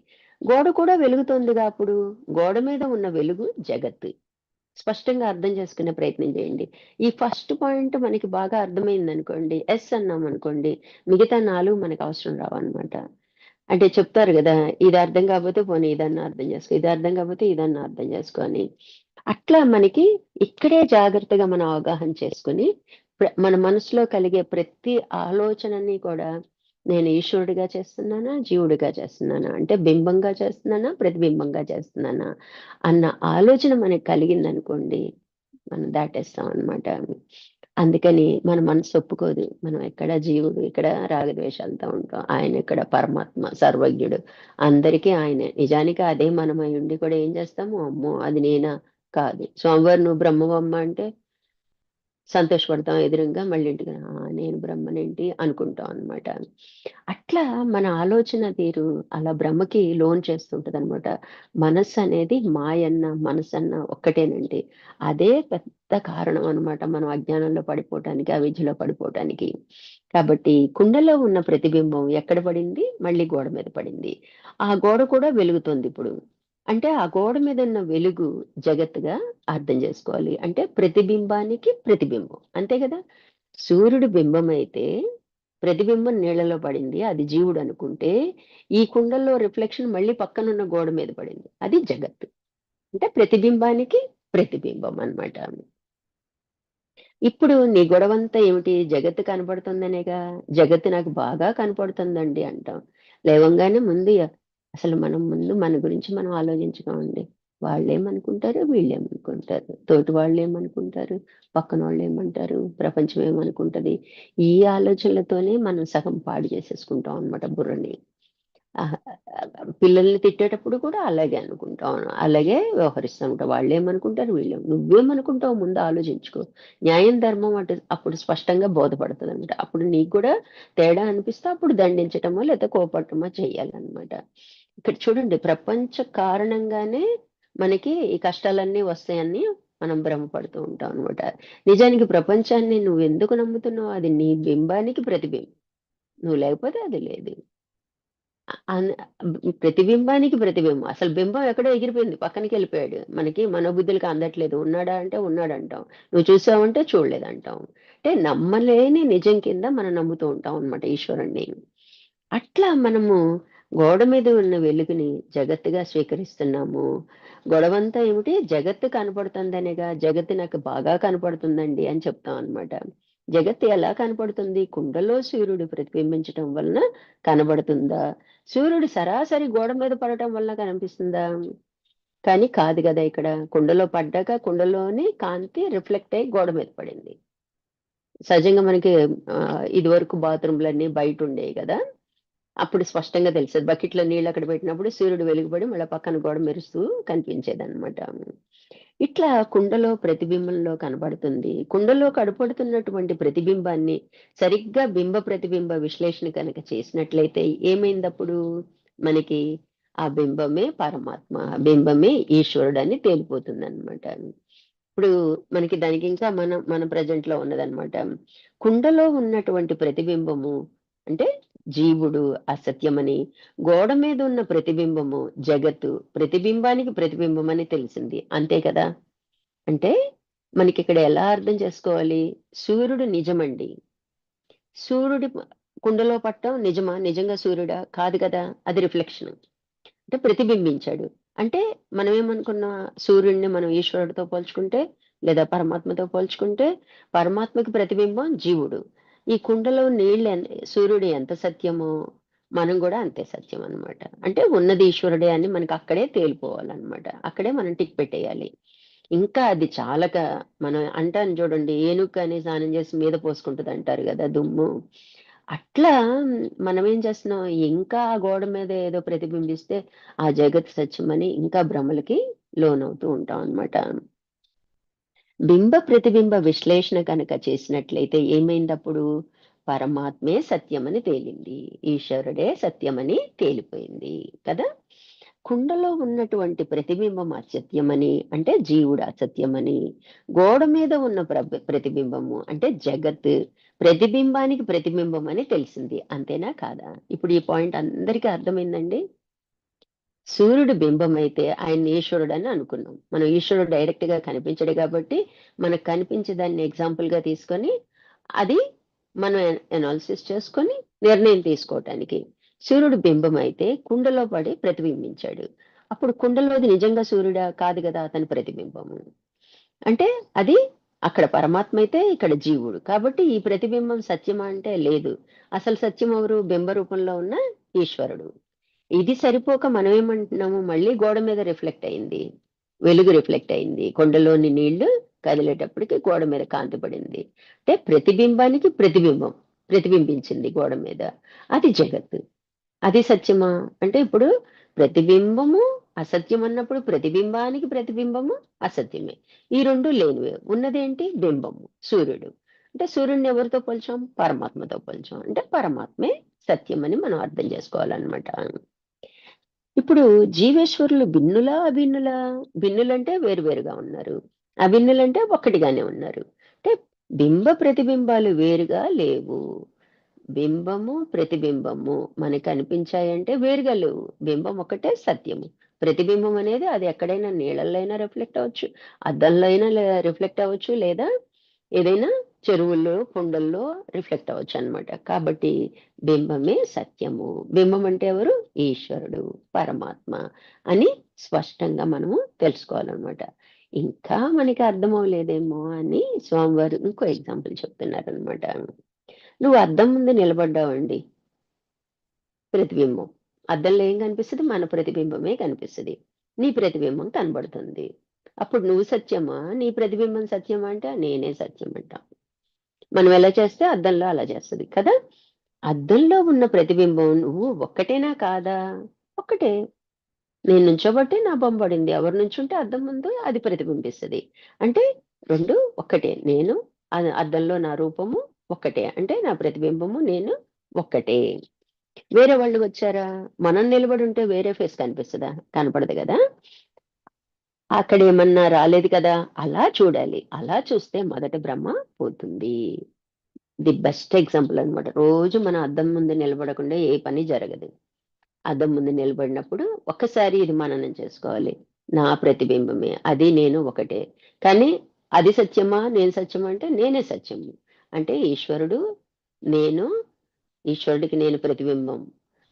గోడ కూడా వెలుగుతోందిగా అప్పుడు. గోడ మీద ఉన్న వెలుగు జగత్తు. స్పష్టంగా అర్థం చేసుకునే ప్రయత్నం చేయండి. ఈ ఫస్ట్ పాయింట్ మనకి బాగా అర్థమైందనుకోండి, యెస్ అన్నామనుకోండి, మిగతా 4 మనకు అవసరం రావన్నమాట. అంటే చెప్తారు గదా! ఇది అర్థం కాకపోతే పోనీ ఇదన్నా అర్థం చేసుకో. ఇది అర్థం కాకపోతే ఇదన్నా అర్థం చేసుకో అని. అట్లా మనకి ఇక్కడే జాగ్రత్తగా మనం అవగాహన చేసుకొని, మన మనసులో కలిగే ప్రతి ఆలోచనని కూడా నేను ఈశ్వరుడిగా చేస్తున్నానా? జీవుడిగా చేస్తున్నానా? అంటే బింబంగా చేస్తున్నానా? ప్రతిబింబంగా చేస్తున్నానా? అన్న ఆలోచన మనకు కలిగిందనుకోండి, మనం దాటేస్తాం అన్నమాట. అందుకని మన మనసు ఒప్పుకోదు. మనం ఎక్కడ జీవుడు, ఇక్కడ రాగద్వేషాలతో ఉంటాం. ఆయనెక్కడ పరమాత్మ, సర్వజ్ఞుడు. అందరికీ ఆయనే. నిజానికి అదే మనమై ఉండి కూడా ఏం చేస్తాము? అమ్మో! అది నేనా? కాదు. స్వామివారు నువ్వు బ్రహ్మవమ్మ అంటే సంతోషపడతాం ఎదురుంగా. మళ్ళీ ఇంటికి నేను బ్రహ్మనేంటి అనుకుంటాం అన్నమాట. అట్లా మన ఆలోచన తీరు అలా బ్రహ్మకి లోన్ చేస్తుంటదనమాట. మనస్సనేది మాయన్న, మనసన్న ఒక్కటేనండి. అదే పెద్ద కారణం అనమాట మనం అజ్ఞానంలో పడిపోవటానికి, అవిద్యలో పడిపోవటానికి. కాబట్టి కుండలో ఉన్న ప్రతిబింబం ఎక్కడ పడింది? మళ్ళీ గోడ మీద పడింది. ఆ గోడ కూడా వెలుగుతోందిప్పుడు. అంటే ఆ గోడ మీద ఉన్న వెలుగు జగత్తుగా అర్థం జేసుకోవాలి. అంటే ప్రతిబింబానికి ప్రతిబింబం. అంతే గదా! సూర్యుడు బింబమైతే ప్రతిబింబం నీళ్ళలో పడింది. అది జీవుడనుకుంటే, ఈ కుండల్లో రిఫ్లెక్షన్ మళ్ళీ పక్కనున్న గోడ మీద పడింది. అది జగత్తు. అంటే ప్రతిబింబానికి ప్రతిబింబం అన్నమాట. ఇప్పుడు నీ గొడవంతా ఏమిటి? జగత్తు కనపడుతుందనేగా. జగత్తు నాకు బాగా కనపడుతుందండి అంటాం. లేవంగానే ముందు అసలు మనం ముందు మన గురించి మనం ఆలోచించుకోమండి. వాళ్ళేమనుకుంటారు, వీళ్ళేమనుకుంటారు, తోటి వాళ్ళేమనుకుంటారు, పక్కనోళ్ళేమంటారు, ప్రపంచం ఏమనుకుంటది. ఈ ఆలోచనలతోనే మనం సగం పాడు చేసేసుకుంటాం అన్నమాట బుర్రని. పిల్లల్ని తిట్టేటప్పుడు కూడా అలాగే అనుకుంటాం, అలాగే వ్యవహరిస్తూ ఉంటాం. వాళ్ళేమనుకుంటారు, నువ్వేమనుకుంటావు ముందు ఆలోచించుకో. న్యాయం ధర్మం అప్పుడు స్పష్టంగా బోధపడుతుంది అనమాట. అప్పుడు నీకు కూడా తేడా అనిపిస్తే అప్పుడు దండించటమో లేదా కోపడటమో చెయ్యాలన్నమాట. ఇక్కడ చూడండి, ప్రపంచ కారణంగానే మనకి ఈ కష్టాలన్నీ వస్తాయని మనం భ్రమపడుతూ ఉంటాం అనమాట. నిజానికి ప్రపంచాన్ని నువ్వు ఎందుకు నమ్ముతున్నావు, అది నీ బింబానికి ప్రతిబింబం. నువ్వు లేకపోతే అది లేదు. అన్ ప్రతిబింబానికి ప్రతిబింబం. అసలు బింబం ఎక్కడో ఎగిరిపోయింది, పక్కనకి వెళ్ళిపోయాడు. మనకి మనోబుద్ధులకి అందట్లేదు. ఉన్నాడా అంటే ఉన్నాడంటాం. నువ్వు చూసావంటే చూడలేదంటాం. అంటే నమ్మలేని నిజం కింద మనం నమ్ముతూ ఉంటాం అనమాట ఈశ్వరుణ్ణి. అట్లా మనము గోడ మీద ఉన్న వెలుగుని జగత్తుగా స్వీకరిస్తున్నాము. గొడవంతా ఏమిటి, జగత్తు కనపడుతుందనేగా. జగత్తు నాకు బాగా కనపడుతుందండి అని చెప్తాం అనమాట. జగత్తు ఎలా కనపడుతుంది, కుండలో సూర్యుడు ప్రతిబింబించటం వలన కనబడుతుందా, సూర్యుడు సరాసరి గోడ మీద పడటం వలన కనిపిస్తుందా? కానీ కాదు కదా. ఇక్కడ కుండలో పడ్డాక కుండలోని కాంతి రిఫ్లెక్ట్ అయ్యి గోడ మీద పడింది. సహజంగా మనకి ఇది వరకు బాత్రూమ్లన్నీ బయట ఉండేవి కదా, అప్పుడు స్పష్టంగా తెలిసేది. బకెట్లో నీళ్ళు అక్కడ పెట్టినప్పుడు సూర్యుడు వెలుగుపడి మళ్ళీ పక్కన గోడ మెరుస్తూ కనిపించేది అనమాట. ఇట్లా కుండలో ప్రతిబింబంలో కనబడుతుంది. కుండలో కనపడుతున్నటువంటి ప్రతిబింబాన్ని సరిగ్గా బింబ ప్రతిబింబ విశ్లేషణ కనుక చేసినట్లయితే ఏమైందప్పుడు మనకి ఆ బింబమే పరమాత్మ, బింబమే ఈశ్వరుడు అని తేలిపోతుంది అనమాట. ఇప్పుడు మనకి దానికి ఇంకా మన ప్రజెంట్ లో ఉన్నదన్నమాట. కుండలో ఉన్నటువంటి ప్రతిబింబము అంటే జీవుడు అసత్యమని, గోడ మీద ఉన్న ప్రతిబింబము జగత్తు, ప్రతిబింబానికి ప్రతిబింబం అని తెలిసింది. అంతే కదా. అంటే మనకి ఇక్కడ ఎలా అర్థం చేసుకోవాలి, సూర్యుడు నిజమండి. సూర్యుడి కుండలో పట్టం నిజమా, నిజంగా సూర్యుడా? కాదు కదా, అది రిఫ్లెక్షన్. అంటే ప్రతిబింబించాడు. అంటే మనం ఏమనుకున్నా, సూర్యుడిని మనం ఈశ్వరుడితో పోల్చుకుంటే లేదా పరమాత్మతో పోల్చుకుంటే పరమాత్మకి ప్రతిబింబం జీవుడు. ఈ కుండలో నీళ్ళు సూర్యుడు ఎంత సత్యమో మనం కూడా అంతే సత్యం అన్నమాట. అంటే ఉన్నది ఈశ్వరుడే అని మనకి అక్కడే తేలిపోవాలన్నమాట. అక్కడే మనం టిక్ పెట్టేయాలి. ఇంకా అది చాలక మనం అంటాను చూడండి, ఏనుగు కానీ స్నానం చేసి మీద పోసుకుంటుంది అంటారు కదా దుమ్ము. అట్లా మనం ఏం చేస్తున్నాం, ఇంకా ఆ గోడ మీద ఏదో ప్రతిబింబిస్తే ఆ జగత్ సత్యమని ఇంకా భ్రమలకి లోనవుతూ ఉంటాం అన్నమాట. బింబ ప్రతిబింబ విశ్లేషణ కనుక చేసినట్లయితే ఏమైందప్పుడు, పరమాత్మే సత్యమని తేలింది, ఈశ్వరుడే సత్యమని తేలిపోయింది కదా. కుండలో ఉన్నటువంటి ప్రతిబింబం అసత్యమని అంటే జీవుడు అసత్యమని, గోడ మీద ఉన్న ప్రతిబింబము అంటే జగత్ ప్రతిబింబానికి ప్రతిబింబం అని తెలిసింది. అంతేనా కాదా? ఇప్పుడు ఈ పాయింట్ అందరికీ అర్థమైందండి. సూర్యుడు బింబం అయితే ఆయన ఈశ్వరుడు అని అనుకున్నాం. మనం ఈశ్వరుడు డైరెక్ట్ గా కనిపించడు కాబట్టి మనకు కనిపించే దాన్ని ఎగ్జాంపుల్ గా తీసుకొని అది మనం ఎనాలిసిస్ చేసుకొని నిర్ణయం తీసుకోవటానికి. సూర్యుడు బింబం అయితే కుండలో పడి ప్రతిబింబించాడు. అప్పుడు కుండలోది నిజంగా సూర్యుడా? కాదు కదా, అతని ప్రతిబింబము. అంటే అది అక్కడ పరమాత్మ అయితే ఇక్కడ జీవుడు. కాబట్టి ఈ ప్రతిబింబం సత్యమా అంటే లేదు. అసలు సత్యం ఎవరు? బింబ రూపంలో ఉన్న ఈశ్వరుడు. ఇది సరిపోక మనం ఏమంటున్నాము, మళ్ళీ గోడ మీద రిఫ్లెక్ట్ అయింది, వెలుగు రిఫ్లెక్ట్ అయింది, కొండలోని నీళ్లు కదిలేటప్పటికి గోడ మీద కాంతి పడింది. అంటే ప్రతిబింబానికి ప్రతిబింబం ప్రతిబింబించింది గోడ మీద. అది జగత్తు. అది సత్యమా అంటే, ఇప్పుడు ప్రతిబింబము అసత్యం అన్నప్పుడు ప్రతిబింబానికి ప్రతిబింబము అసత్యమే. ఈ రెండు లేనివే. ఉన్నదేంటి? బింబము సూర్యుడు. అంటే సూర్యుడిని ఎవరితో పోల్చాం? పరమాత్మతో పోల్చాం. అంటే పరమాత్మే సత్యం అని మనం అర్థం చేసుకోవాలన్నమాట. ఇప్పుడు జీవేశ్వరులు భిన్నులా అభిన్నులా? భిన్నులంటే వేరువేరుగా ఉన్నారు, అభిన్నులంటే ఒక్కటిగానే ఉన్నారు. అంటే బింబ ప్రతిబింబాలు వేరుగా లేవు. బింబము ప్రతిబింబము మనకి కనిపించాయంటే వేరుగా లేవు. బింబం ఒకటే సత్యము. ప్రతిబింబం అనేది అది ఎక్కడైనా నీళ్ళల్లో అయినా రిఫ్లెక్ట్ అవ్వచ్చు, అద్దంలో అయినా రిఫ్లెక్ట్ అవ్వచ్చు, లేదా ఏదైనా చెరువుల్లో కుండల్లో రిఫ్లెక్ట్ అవ్వచ్చు అన్నమాట. కాబట్టి బింబమే సత్యము. బింబం అంటే ఎవరు? ఈశ్వరుడు, పరమాత్మ అని స్పష్టంగా మనము తెలుసుకోవాలన్నమాట. ఇంకా మనకి అర్థం అవ్వలేదేమో అని స్వామివారు ఇంకో ఎగ్జాంపుల్ చెప్తున్నారు అనమాట. నువ్వు అద్దం ముందు నిలబడ్డావండి, ప్రతిబింబం. అద్దంలో ఏం కనిపిస్తుంది? మన ప్రతిబింబమే కనిపిస్తుంది. నీ ప్రతిబింబం కనబడుతుంది. అప్పుడు నువ్వు సత్యమా, నీ ప్రతిబింబం సత్యమా అంటే నేనే సత్యం అంటాం. మనం ఎలా చేస్తే అద్దంలో అలా చేస్తుంది కదా. అద్దంలో ఉన్న ప్రతిబింబం నువ్వు ఒక్కటేనా కాదా? ఒక్కటే. నేను నుంచోబట్టి నా బొమ్మ పడింది. ఎవరు నుంచుంటే అద్దం ముందు అది ప్రతిబింబిస్తది. అంటే 2 ఒక్కటే. నేను అద్దంలో నా రూపము ఒక్కటే. అంటే నా ప్రతిబింబము నేను ఒక్కటే. వేరే వాళ్ళు వచ్చారా? మనం నిలబడుంటే వేరే ఫేస్ కనిపిస్తదా? కనపడదు గదా! అక్కడేమన్నా రాలేదు కదా! అలా చూడాలి. అలా చూస్తే మొదటి భ్రమ పోతుంది. ది బెస్ట్ ఎగ్జాంపుల్ అన్నమాట. రోజు మనం అద్దం ముందు నిలబడకుండా ఏ పని జరగదు. అద్దం ముందు నిలబడినప్పుడు ఒక్కసారి ఇది మననం చేసుకోవాలి. నా ప్రతిబింబమే. అది నేను ఒకటే. కానీ అది సత్యమా? నేను సత్యమా? అంటే నేనే సత్యము. అంటే ఈశ్వరుడు, నేను, ఈశ్వరుడికి నేను ప్రతిబింబం.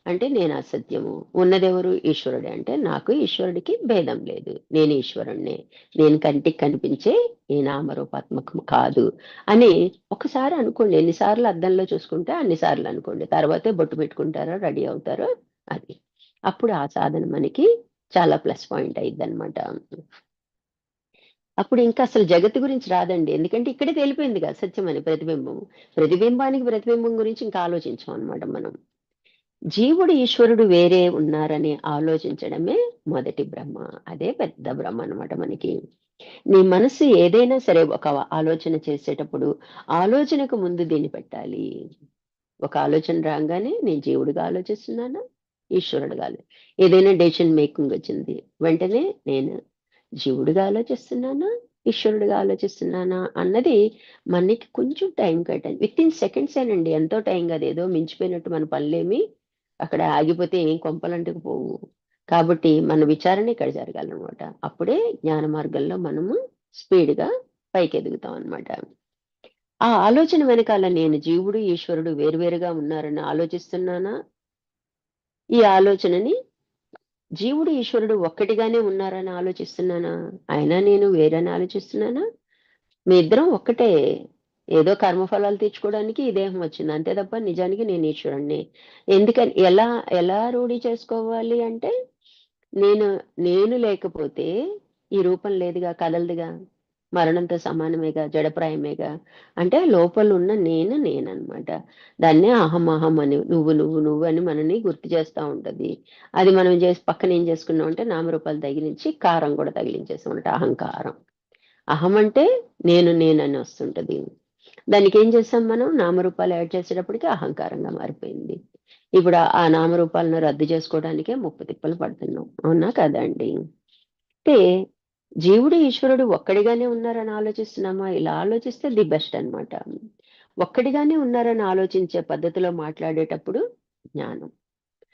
అంటే నేను అసత్యము. ఉన్నదెవరు? ఈశ్వరుడే. అంటే నాకు ఈశ్వరుడికి భేదం లేదు. నేను ఈశ్వరుడినే. నేను కంటికి కనిపించే ఈ నామరూపాత్మకం కాదు అని ఒకసారి అనుకోండి. ఎన్నిసార్లు అద్దంలో చూసుకుంటే అన్ని సార్లు అనుకోండి. తర్వాతే బొట్టు పెట్టుకుంటారో, రెడీ అవుతారో అది. అప్పుడు ఆ సాధన మనకి చాలా ప్లస్ పాయింట్ అయిందనమాట. అప్పుడు ఇంకా అసలు జగత్తు గురించి రాదండి. ఎందుకంటే ఇక్కడే తేలిపోయిందిగా సత్యం అని ప్రతిబింబం. ప్రతిబింబానికి ప్రతిబింబం గురించి ఇంకా ఆలోచించం అనమాట మనం. జీవుడు, ఈశ్వరుడు వేరే ఉన్నారని ఆలోచించడమే మొదటి బ్రహ్మ. అదే పెద్ద బ్రహ్మ అనమాట మనకి. నీ మనస్సు ఏదైనా సరే ఒక ఆలోచన చేసేటప్పుడు ఆలోచనకు ముందు దీన్ని పెట్టాలి. ఒక ఆలోచన రాగానే నేను జీవుడిగా ఆలోచిస్తున్నానా? ఈశ్వరుడిగా ఏదైనా డెసిషన్ మేకింగ్ వచ్చింది. వెంటనే నేను జీవుడిగా ఆలోచిస్తున్నానా? ఈశ్వరుడిగా ఆలోచిస్తున్నానా? అన్నది మనకి కొంచెం టైం కేటాయించి వితిన్ సెకండ్సేనండి. ఎంతో టైం కాదు. ఏదో మించిపోయినట్టు మన పనులేమి అక్కడ ఆగిపోతే ఏం కొంపలంటుకు పోవు. కాబట్టి మన విచారణ ఇక్కడ జరగాలనమాట. అప్పుడే జ్ఞాన మార్గంలో మనము స్పీడ్‌గా పైకెదుగుతాం అనమాట. ఆ ఆలోచన వెనకాల నేను జీవుడు, ఈశ్వరుడు వేరువేరుగా ఉన్నారని ఆలోచిస్తున్నానా? ఈ ఆలోచనని జీవుడు, ఈశ్వరుడు ఒక్కటిగానే ఉన్నారని ఆలోచిస్తున్నానా? అయినా నేను వేరని ఆలోచిస్తున్నానా? మీ ఇద్దరం ఒక్కటే. ఏదో కర్మఫలాలు తీర్చుకోవడానికి ఈ దేహం వచ్చింది. అంతే తప్ప నిజానికి నేను ఈశ్వరుడిని. ఎందుకని ఎలా ఎలా రూఢి చేసుకోవాలి అంటే, నేను నేను లేకపోతే ఈ రూపం లేదుగా, కదలదుగా. మరణంతో సమానమేగా, జడప్రాయమేగా. అంటే లోపల ఉన్న నేను నేననమాట. దాన్నే అహం అహం అని నువ్వు నువ్వు నువ్వు అని మనని గుర్తు చేస్తా ఉంటది. అది మనం చేసి పక్కన ఏం చేసుకున్నామంటే నామరూపాలు తగిలించి కారం కూడా తగిలించేసామంట అహంకారం. అహం అంటే నేను నేనని వస్తుంటది. దానికి ఏం చేసాం మనం? నామరూపాలు యాడ్ చేసేటప్పటికి అహంకారంగా మారిపోయింది. ఇప్పుడు ఆ నామరూపాలను రద్దు చేసుకోవడానికే ముప్పు తిప్పలు పడుతున్నాం. అవునా కదా అండి? అంటే జీవుడు, ఈశ్వరుడు ఒక్కడిగానే ఉన్నారని ఆలోచిస్తున్నామా? ఇలా ఆలోచిస్తే ది బెస్ట్ అన్నమాట. ఒక్కడిగానే ఉన్నారని ఆలోచించే పద్ధతిలో మాట్లాడేటప్పుడు జ్ఞానం.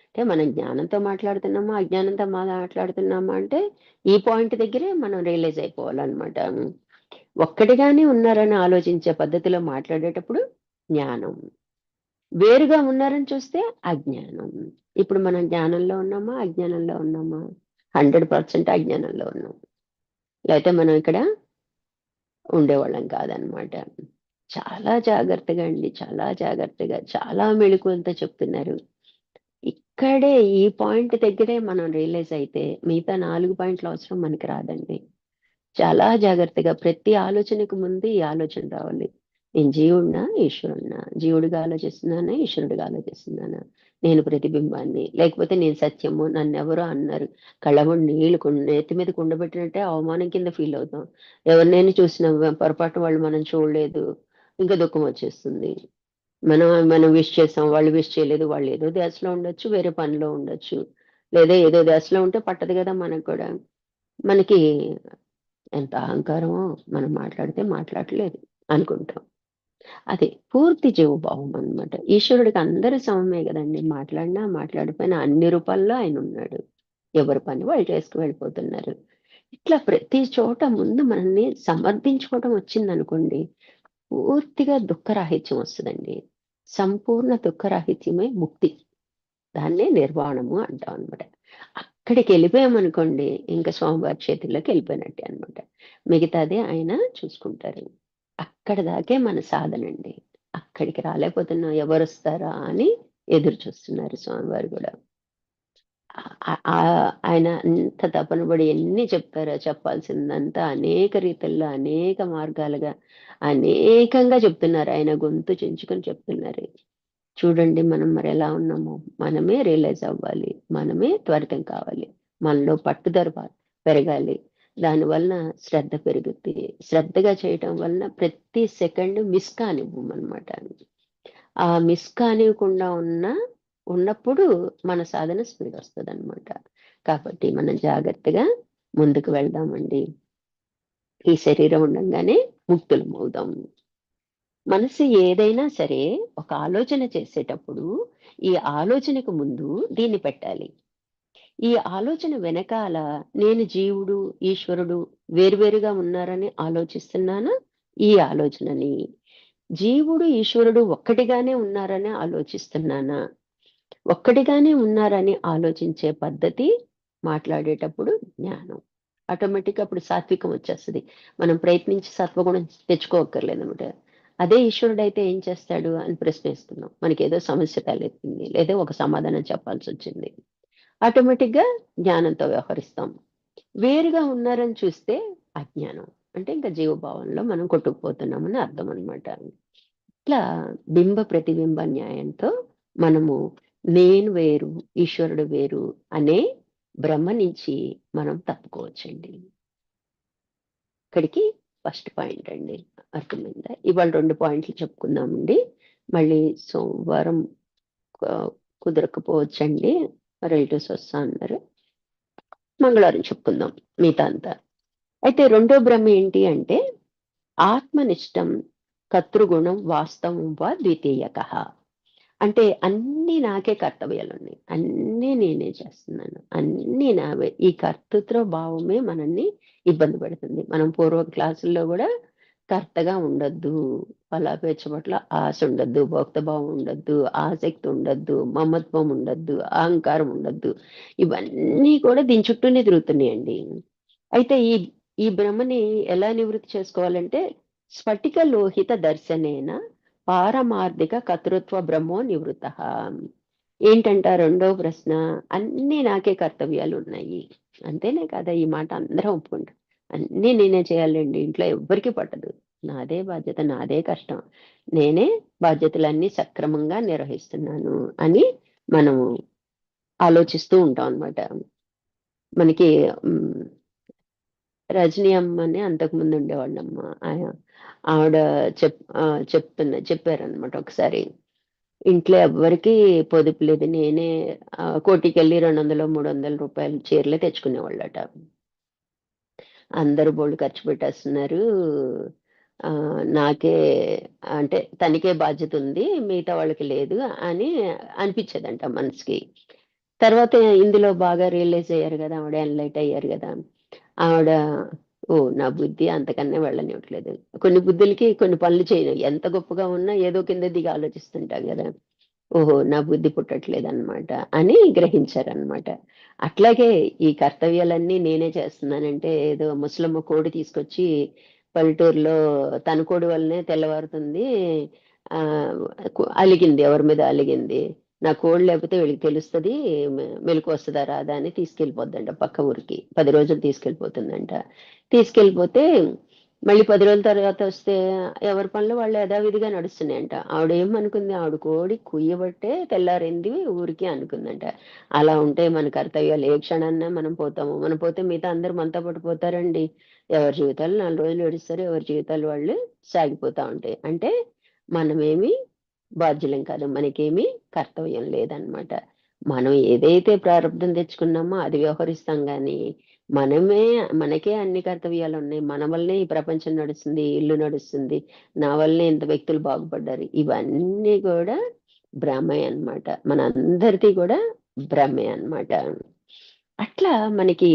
అంటే మనం జ్ఞానంతో మాట్లాడుతున్నామా? అజ్ఞానంతో మాట్లాడుతున్నామా? అంటే ఈ పాయింట్ దగ్గరే మనం రియలైజ్ అయిపోవాలన్నమాట. ఒక్కటిగానే ఉన్నారని ఆలోచించే పద్ధతిలో మాట్లాడేటప్పుడు జ్ఞానం. వేరుగా ఉన్నారని చూస్తే అజ్ఞానం. ఇప్పుడు మనం జ్ఞానంలో ఉన్నామా? అజ్ఞానంలో ఉన్నామా? 100% అజ్ఞానంలో ఉన్నాం. లేతే మనం ఇక్కడ ఉండేవాళ్ళం కాదనమాట. చాలా జాగ్రత్తగా అండి. చాలా జాగ్రత్తగా, చాలా మెళకువలతో చెప్తున్నారు. ఇక్కడే ఈ పాయింట్ దగ్గరే మనం రియలైజ్ అయితే మిగతా 4 పాయింట్ల అవసరం మనకి రాదండి. చాలా జాగ్రత్తగా ప్రతి ఆలోచనకు ముందు ఈ ఆలోచన రావాలి. నేను జీవుడినా? ఈశ్వరుడినా? జీవుడిగా ఆలోచిస్తున్నానా? ఈశ్వరుడిగా ఆలోచిస్తున్నానా? నేను ప్రతిబింబాన్ని. లేకపోతే నేను సత్యము. నన్నెవరో అన్నారు. కళ్ళమ్మట నీళ్లు నెత్తి మీద కుండబెట్టినట్టే అవమానం కింద ఫీల్ అవుతాం. ఎవరినైనా చూసినా పొరపాటున వాళ్ళు మనం చూడలేదు. ఇంకా దుఃఖం వచ్చేస్తుంది. మనం మనం విష్ చేసాం. వాళ్ళు విష్ చేయలేదు. వాళ్ళు ఏదో ధ్యాసలో ఉండొచ్చు. వేరే పనిలో ఉండొచ్చు. లేదా ఏదో ధ్యాసలో ఉంటే పట్టదు గదా మనకు కూడా. మనకి ఎంత అహంకారమో మనం మాట్లాడితే మాట్లాడట్లేదు అనుకుంటాం. అదే పూర్తి జీవభావం అన్నమాట. ఈశ్వరుడికి అందరూ సమమే గదండీ! మాట్లాడినా, మాట్లాడకపోయినా అన్ని రూపాల్లో ఆయనున్నాడు. ఎవరి పని వాళ్ళు చేసుకు వెళ్ళిపోతున్నారు. ఇట్లా ప్రతి చోట ముందు మనల్ని సమర్థించుకోవడం వచ్చిందనుకోండి, పూర్తిగా దుఃఖరాహిత్యం వస్తదండి. సంపూర్ణ దుఃఖరాహిత్యమే ముక్తి. దాన్నే నిర్వాణము అంటాం అనమాట. అక్కడికెళ్ళిపోయామనుకోండి, ఇంక స్వామివారి చేతుల్లోకెళ్ళిపోయినట్టే అనమాట. మిగతాది ఆయన చూసుకుంటారు. అక్కడి దాకే మన సాధనండి. అక్కడికి రాలేకపోతున్నాం ఎవరొస్తారా అని ఎదురు చూస్తున్నారు స్వామివారు గూడా. ఆయన అంత తపన పడి ఎన్ని చెప్తారో చెప్పాల్సిందంతా అనేక రీతుల్లో, అనేక మార్గాలుగా, అనేకంగా చెప్తున్నారు. ఆయన గొంతు చించుకొని చెప్తున్నారు. చూడండి మనం మరి ఎలా ఉన్నామో మనమే రియలైజ్ అవ్వాలి, మనమే త్వరితం కావాలి, మనలో పట్టుదల పెరగాలి. దానివల్ల శ్రద్ధ పెరుగుద్ది. శ్రద్ధగా చేయటం వలన ప్రతి సెకండ్ మిస్ కానివ్వమనమాట. ఆ మిస్ కానివ్వకుండా ఉన్నప్పుడు మన సాధన స్పీడ్ వస్తుందన్నమాట. కాబట్టి మనం జాగ్రత్తగా ముందుకు వెళ్దామండి. ఈ శరీరం ఉండంగానే ముక్తులమవుదాం. మనసు ఏదైనా సరే ఒక ఆలోచన చేసేటప్పుడు ఈ ఆలోచనకు ముందు దీన్ని పెట్టాలి. ఈ ఆలోచన వెనకాల నేను జీవుడు, ఈశ్వరుడు వేరువేరుగా ఉన్నారని ఆలోచిస్తున్నానా? ఈ ఆలోచనని జీవుడు, ఈశ్వరుడు ఒక్కటిగానే ఉన్నారని ఆలోచిస్తున్నానా? ఒక్కటిగానే ఉన్నారని ఆలోచించే పద్ధతి మాట్లాడేటప్పుడు జ్ఞానం. ఆటోమేటిక్‌గా అప్పుడు సాత్వికం వచ్చేస్తది. మనం ప్రయత్నించి సత్వగుణం తెచ్చుకోక్కర్లేదనమాట. అదే ఈశ్వరుడైతే ఏం చేస్తాడు అని ప్రశ్నిస్తున్నాం. మనకేదో సమస్య తలెత్తింది. లేదా ఒక సమాధానం చెప్పాల్సొచ్చింది. ఆటోమేటిక్‌గా జ్ఞానంతో వ్యవహరిస్తాం. వేరుగా ఉన్నారని చూస్తే అజ్ఞానం. అంటే ఇంకా జీవభావంలో మనం కొట్టుకుపోతున్నామని అర్థం అనమాట. ఇట్లా బింబ ప్రతిబింబ న్యాయంతో మనము నేను వేరు, ఈశ్వరుడు వేరు అనే భ్రమ నుంచి మనం తప్పుకోవచ్చండి. ఇక్కడికి ఫస్ట్ పాయింట్ అండి. అర్థమైందా? ఇవాళ 2 పాయింట్లు చెప్పుకుందామండి. మళ్ళీ సోమవారం కుదరకపోవచ్చండి. రిలేటివ్స్ వస్తా అన్నారు. మంగళవారం చెప్పుకుందాం మిగతా అంతా. అయితే రెండో భ్రమ ఏంటి అంటే ఆత్మనిష్టం కర్తృగుణం వాస్తవం వా ద్వితీయకః. అంటే అన్నీ నాకే కర్తవ్యాలున్నాయి. అన్నీ నేనే చేస్తున్నాను. అన్నీ నావే. ఈ కర్తృత్వ భావమే మనల్ని ఇబ్బంది పెడుతుంది. మనం పూర్వ క్లాసుల్లో గూడా కర్తగా ఉండొద్దు. ఫలాపేక్ష పట్ల ఆశ ఉండొద్దు. భోక్తభావం ఉండొద్దు. ఆసక్తి ఉండొద్దు. మమత్వం ఉండొద్దు. అహంకారం ఉండొద్దు. ఇవన్నీ కూడా దీని చుట్టూనే తిరుగుతున్నాయండి. అయితే ఈ ఈ భ్రమని ఎలా నివృత్తి చేసుకోవాలంటే స్ఫటిక లోహిత దర్శనేన పారమార్థిక కర్తృత్వ బ్రహ్మో నివృత్తః. ఏంటంట రెండో ప్రశ్న, అన్నీ నాకే కర్తవ్యాలు ఉన్నాయి. అంతేనే కదా ఈ మాట అందరం ఒప్పుకుంటాం. అన్నీ నేనే చేయాలండి. ఇంట్లో ఎవ్వరికీ పట్టదు. నాదే బాధ్యత, నాదే కష్టం. నేనే బాధ్యతలన్నీ సక్రమంగా నిర్వహిస్తున్నాను అని మనము ఆలోచిస్తూ ఉంటాం అన్నమాట. మనకి హ్మ్. రజనీ అమ్మని అంతకుముందు ఉండేవాళ్ళమ్మ. ఆవిడ చెప్పారనమాట ఒకసారి. ఇంట్లో ఎవ్వరికీ పొదుపు లేదు. నేనే కోటికెళ్ళి 200, 300 రూపాయల చీరలే తెచ్చుకునేవాళ్ళట. అందరూ బోలెడు ఖర్చు పెట్టేస్తున్నారు. నాకే అంటే తనకే బాధ్యతుంది. మిగతా వాళ్ళకి లేదు అని అనిపిచ్చేదంట మనసుకి. తర్వాత ఇందులో బాగా రియలైజ్ అయ్యారు గదా! ఆవిడ ఎన్‌లైట్ అయ్యారు గదా! ఆవిడ ఓహ్! నా బుద్ధి అంతకన్నా వెళ్ళనివ్వట్లేదు. కొన్ని బుద్ధులకి కొన్ని పనులు చేయను. ఎంత గొప్పగా ఉన్నా ఏదో కింద దిగి ఆలోచిస్తుంటాం గదా! ఓహో! నా బుద్ధి పుట్టట్లేదనమాట అని గ్రహించారనమాట. అట్లాగే ఈ కర్తవ్యాలన్నీ నేనే చేస్తున్నానంటే ఏదో ముసలమ్మ కోడి తీసుకొచ్చి పల్లెటూరులో తన కోడి వల్లనే తెల్లవారుతుంది. ఆహ్, అలిగింది. ఎవరి మీద అలిగింది. నా కోడి లేకపోతే వీళ్ళకి తెలుస్తది. మెలుకువొస్తదా రాదా అని తీసుకెళ్ళిపోద్దంట పక్క ఊరికి. 10 రోజులు తీసుకెళ్ళిపోతుందంట. తీసుకెళ్ళిపోతే మళ్ళీ 10 రోజుల తర్వాత వస్తే ఎవరి పనులు వాళ్ళు యథావిధిగా నడుస్తున్నాయంట. ఆవిడేమనుకుంది ఆవిడ కోడి కుయ్యబట్టే తెల్లారింది ఊరికి అనుకుందంట. అలా ఉంటే మన కర్తవ్యాలు ఏ క్షణాన మనం పోతాము. మనం పోతే మిగతా అందరూ మనతో పాటు పోతారండి. ఎవరి జీవితాలు 4 రోజులు ఏడుస్తారు. ఎవరి జీవితాలు వాళ్ళు సాగిపోతా ఉంటాయి. అంటే మనమేమి బాధ్యులం కాదు. మనకేమి కర్తవ్యం లేదనమాట. మనం ఏదైతే ప్రారంధం తెచ్చుకున్నామో అది వ్యవహరిస్తాం గానీ మనమే మనకే అన్ని కర్తవ్యాలున్నాయి. మన వల్లనే ఈ ప్రపంచం నడుస్తుంది, ఈ ఇల్లు నడుస్తుంది. నా వల్లనే ఇంత వ్యక్తులు బాగుపడ్డారు. ఇవన్నీ గూడా భ్రమే అన్నమాట. మనందరిది గూడా భ్రమే అన్నమాట. అట్లా మనకి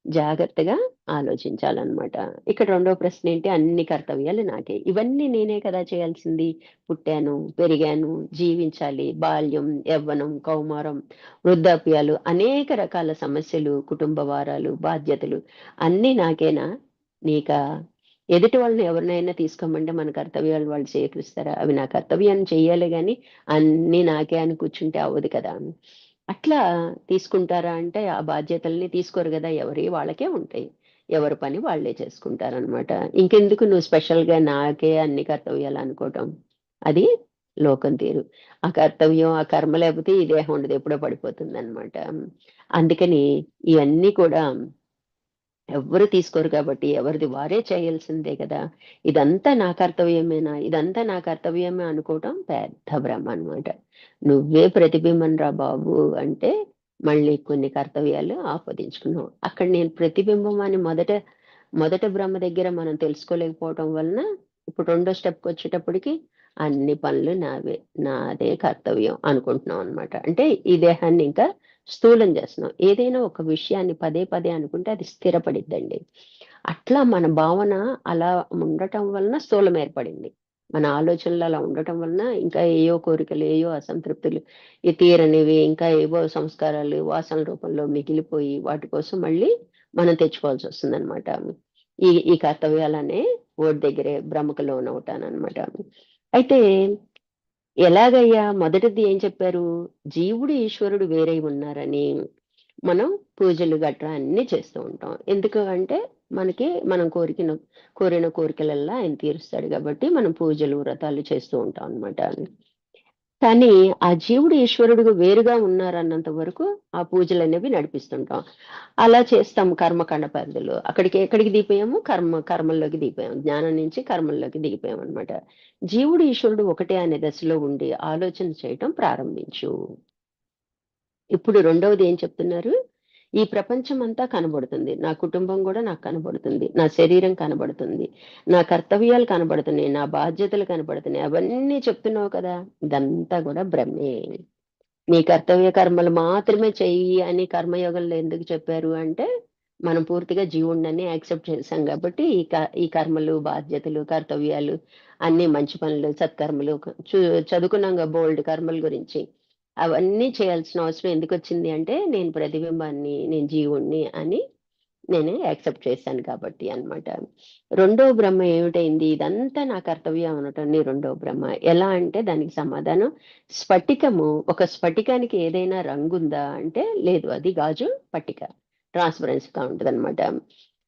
జాగ్రత్తగా ఆలోచించాలన్నమాట. ఇక్కడ రెండో ప్రశ్నేంటి? అన్ని కర్తవ్యాలు నాకే. ఇవన్నీ నేనే కదా చేయాల్సింది. పుట్టాను, పెరిగాను, జీవించాలి. బాల్యం, యవ్వనం, కౌమారం, వృద్ధాప్యాలు అనేక రకాల సమస్యలు, కుటుంబ భారాలు, బాధ్యతలు అన్నీ నాకేనా? నీకా? ఎదుటి వాళ్ళని ఎవరినైనా తీసుకోమంటే మన కర్తవ్యాలు వాళ్ళు స్వీకరిస్తారా? అవి నా కర్తవ్యాన్ని చెయ్యాలే గాని అన్నీ నాకే అని కూర్చుంటే అవ్వదు కదా! అట్లా తీసుకుంటారా అంటే ఆ బాధ్యతల్ని తీసుకోరు గదా! ఎవరియి వాళ్ళకే ఉంటాయి. ఎవరి పని వాళ్ళే చేసుకుంటారనమాట. ఇంకెందుకు నువ్వు స్పెషల్‌గా నాకే అన్ని కర్తవ్యాలు అనుకోవటం. అది లోకం తీరు. ఆ కర్తవ్యం, ఆ కర్మ లేకపోతే ఈ దేహం ఉండదు. ఎప్పుడో పడిపోతుందనమాట. అందుకని ఇవన్నీ కూడా ఎవ్వరు తీసుకోరు కాబట్టి ఎవరిది వారే చేయాల్సిందే కదా! ఇదంతా నా కర్తవ్యమేనా? ఇదంతా నా కర్తవ్యమే అనుకోవటం పెద్ద భ్రమ అనమాట. నువ్వే ప్రతిబింబం రా బాబు అంటే, మళ్ళీ కొన్ని కర్తవ్యాలు ఆపాదించుకున్నావు. అక్కడ నేను ప్రతిబింబం అని మొదట మొదట భ్రమ దగ్గర మనం తెలుసుకోలేకపోవటం వలన, ఇప్పుడు రెండో స్టెప్‌కొచ్చేటప్పటికి అన్ని పనులు నావే. నాదే కర్తవ్యం అనుకుంటున్నాం అనమాట. అంటే ఈ దేహాన్ని ఇంకా స్థూలం చేస్తున్నాం. ఏదైనా ఒక విషయాన్ని పదే పదే అనుకుంటే అది స్థిరపడిద్దండి. అట్లా మన భావన అలా ఉండటం వలన స్థూలం ఏర్పడింది. మన ఆలోచనలు అలా ఉండటం వలన ఇంకా ఏయో కోరికలు, ఏయో అసంతృప్తులు, ఈ తీరనివి ఇంకా ఏవో సంస్కారాలు వాసనల రూపంలో మిగిలిపోయి వాటి కోసం మళ్ళీ మనం తెచ్చుకోవాల్సొస్తుందనమాట. ఈ కర్తవ్యాలనే ఓటి దగ్గరే భ్రమకు లోనవుతాననమాట. అయితే ఎలాగయ్యా? మొదటిది ఏం చెప్పారు? జీవుడు, ఈశ్వరుడు వేరై ఉన్నారని మనం పూజలు గట్రా అన్నీ చేస్తూ ఉంటాం. ఎందుకు అంటే, మనం కోరిన కోరికలల్లా ఆయన తీరుస్తాడు గాబట్టి, మనం పూజలు, వ్రతాలు చేస్తూ ఉంటాం అనమాట. కానీ, ఆ జీవుడు, ఈశ్వరుడు వేరుగా ఉన్నారన్నంత వరకు ఆ పూజలనేవి నడిపిస్తుంటాం. అలా చేస్తాం కర్మకాండ పరిధిలో. ఎక్కడికి దిగిపోయాము? కర్మల్లోకి దిగిపోయాం. జ్ఞానం నుంచి కర్మల్లోకి దిగిపోయామనమాట. జీవుడు, ఈశ్వరుడు ఒకటే అనే దశలో ఉండి ఆలోచన చేయటం ప్రారంభించు. ఇప్పుడు రెండవది ఏం చెప్తున్నారు? ఈ ప్రపంచమంతా కనబడుతుంది. నా కుటుంబం గూడా నాకు కనబడుతుంది. నా శరీరం కనబడుతుంది. నా కర్తవ్యాలు కనబడుతున్నాయి. నా బాధ్యతలు కనబడుతున్నాయి. అవన్నీ చెప్తున్నావు కదా! ఇదంతా గూడా భ్రమే. నీ కర్తవ్య కర్మలు మాత్రమే చెయ్యి అని కర్మయోగంలో ఎందుకు చెప్పారు అంటే, మనం పూర్తిగా జీవుడినని యాక్సెప్ట్ చేసాం గాబట్టి, ఈ కర్మలు, బాధ్యతలు, కర్తవ్యాలు అన్నీ మంచి పనులు, సత్కర్మలు చదువుకున్నాంగా బోలెడు కర్మల గురించి. అవన్నీ చేయాల్సిన అవసరం ఎందుకొచ్చింది అంటే, నేను ప్రతిబింబాన్ని, నేను జీవుడిని అని నేను యాక్సెప్ట్ చేశాను కాబట్టి అన్నమాట. రెండో బ్రహ్మ ఏమిటైంది? ఇదంతా నా కర్తవ్యం అనటం నీ రెండో బ్రహ్మ. ఎలా అంటే దానికి సమాధానం ఒక స్ఫటికానికి ఏదైనా రంగుందా అంటే లేదు. అది గాజు పట్టిక. ట్రాన్స్‌పరెన్స్‌గా ఉంటదనమాట.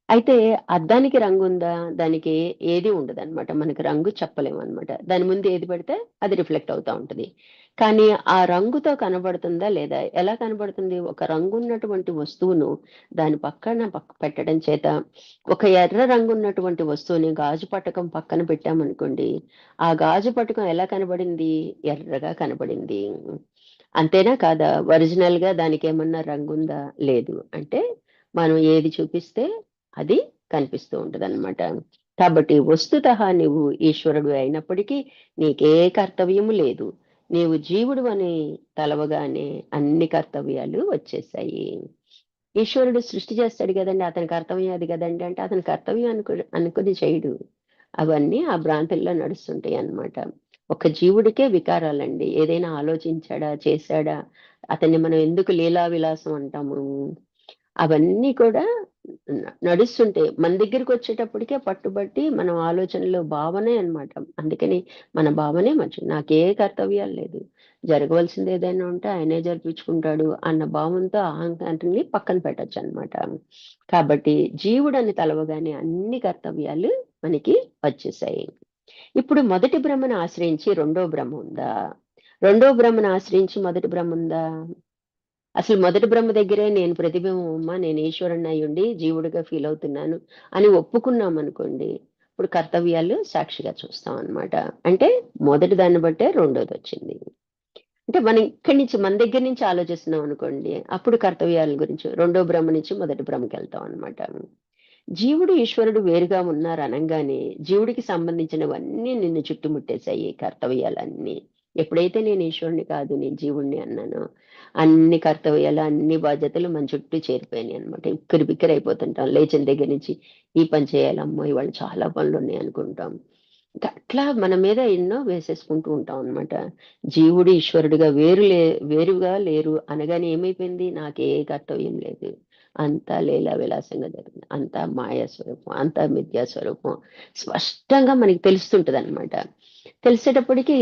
అయితే అద్దానికి రంగుందా? దానికి ఏది ఉండదనమాట. మనకి రంగు చెప్పలేమనమాట. దాని ముందు ఏది పెడితే అది రిఫ్లెక్ట్ అవుతా ఉంటది. కానీ ఆ రంగుతో కనబడుతుందా లేదా? ఎలా కనబడుతుంది? ఒక రంగున్నటువంటి వస్తువును దాని పెట్టడం చేత ఒక ఎర్ర రంగున్నటువంటి వస్తువుని గాజు పటకం పక్కన పెట్టామనుకోండి, ఆ గాజు పటకం ఎలా కనబడింది? ఎర్రగా కనబడింది. అంతేనా కాదా? ఒరిజినల్‌గా దానికేమన్నా రంగుందా? లేదు. అంటే మనం ఏది చూపిస్తే అది కనిపిస్తూ ఉంటదనమాట. కాబట్టి వస్తుతః నువ్వు ఈశ్వరుడివి అయినప్పటికీ నీకే కర్తవ్యము లేదు. నీవు జీవుడివని తలవగానే అన్ని కర్తవ్యాలు వచ్చేశాయి. ఈశ్వరుడు సృష్టి చేస్తాడు గదండీ! అతని కర్తవ్యం అది గదండీ! అంటే అతని కర్తవ్యం అనుకుని చేయడు. అవన్నీ ఆ భ్రాంతుల్లో నడుస్తుంటాయన్నమాట. ఒక జీవుడికే వికారాలండి. ఏదైనా ఆలోచించాడా? చేశాడా? అతన్ని మనం ఎందుకు లీలా విలాసం అంటాము? అవన్నీ కూడా నడుస్తుంటాయి. మన దగ్గరికొచ్చేటప్పటికే పట్టుబట్టి మనం ఆలోచనలు భావనే అన్నమాట. అందుకని మన భావనే నాకే కర్తవ్యాలు లేదు. జరగవలసింది ఏదైనా ఉంటే ఆయనే జరిపించుకుంటాడు అన్న భావంతో అహంకారాన్ని పక్కన పెట్టొచ్చన్నమాట. కాబట్టి జీవుడని తలవగానే అన్ని కర్తవ్యాలు మనకి వచ్చేసాయి. ఇప్పుడు మొదటి బ్రహ్మను ఆశ్రయించి రెండో బ్రహ్మ ఉందా? రెండో బ్రహ్మను ఆశ్రయించి మొదటి బ్రహ్మ ఉందా? అసలు మొదటి బ్రహ్మ దగ్గరే నేను ప్రతిబింబం అమ్మా, నేను ఈశ్వరుడిని అయ్యుండి జీవుడిగా ఫీల్ అవుతున్నాను అని ఒప్పుకున్నామనుకోండి, ఇప్పుడు కర్తవ్యాలు సాక్షిగా చూస్తాం అన్నమాట. అంటే మొదటి దాన్ని బట్టే రెండోదొచ్చింది. అంటే మనం ఇక్కడి నుంచి మన దగ్గర నుంచి ఆలోచిస్తున్నాం అనుకోండి, అప్పుడు కర్తవ్యాల గురించి రెండో బ్రహ్మ నుంచి మొదటి బ్రహ్మకెళ్తాం అన్నమాట. జీవుడు, ఈశ్వరుడు వేరుగా ఉన్నారనంగానే, జీవుడికి సంబంధించినవన్నీ నిన్ను చుట్టుముట్టేశాయి కర్తవ్యాలన్నీ. ఎప్పుడైతే నేను ఈశ్వరుడిని కాదు, నేను జీవుడిని అన్నానో, అన్ని కర్తవ్యాలు, అన్ని బాధ్యతలు మన చుట్టూ చేరిపోయినాయనమాట. ఉక్కిరిబిక్కిరైపోతుంటాం. లేచిన దగ్గర నుంచి ఈ పని చేయాలి, అమ్మో! ఇవాళ చాలా పనులున్నాయి అనుకుంటాం. ఇంక అట్లా మన మీద ఎన్నో వేసేసుకుంటూ ఉంటాం అనమాట. జీవుడు, ఈశ్వరుడుగా వేరుగా లేరు అనగానే ఏమైపోయింది? నాకే కర్తవ్యం లేదు. అంతా లీలా విలాసంగా జరిగింది. అంతా మాయా స్వరూపం, అంతా మిథ్యా స్వరూపం స్పష్టంగా మనకి తెలుస్తుంటదనమాట. తెలిసేటప్పటికి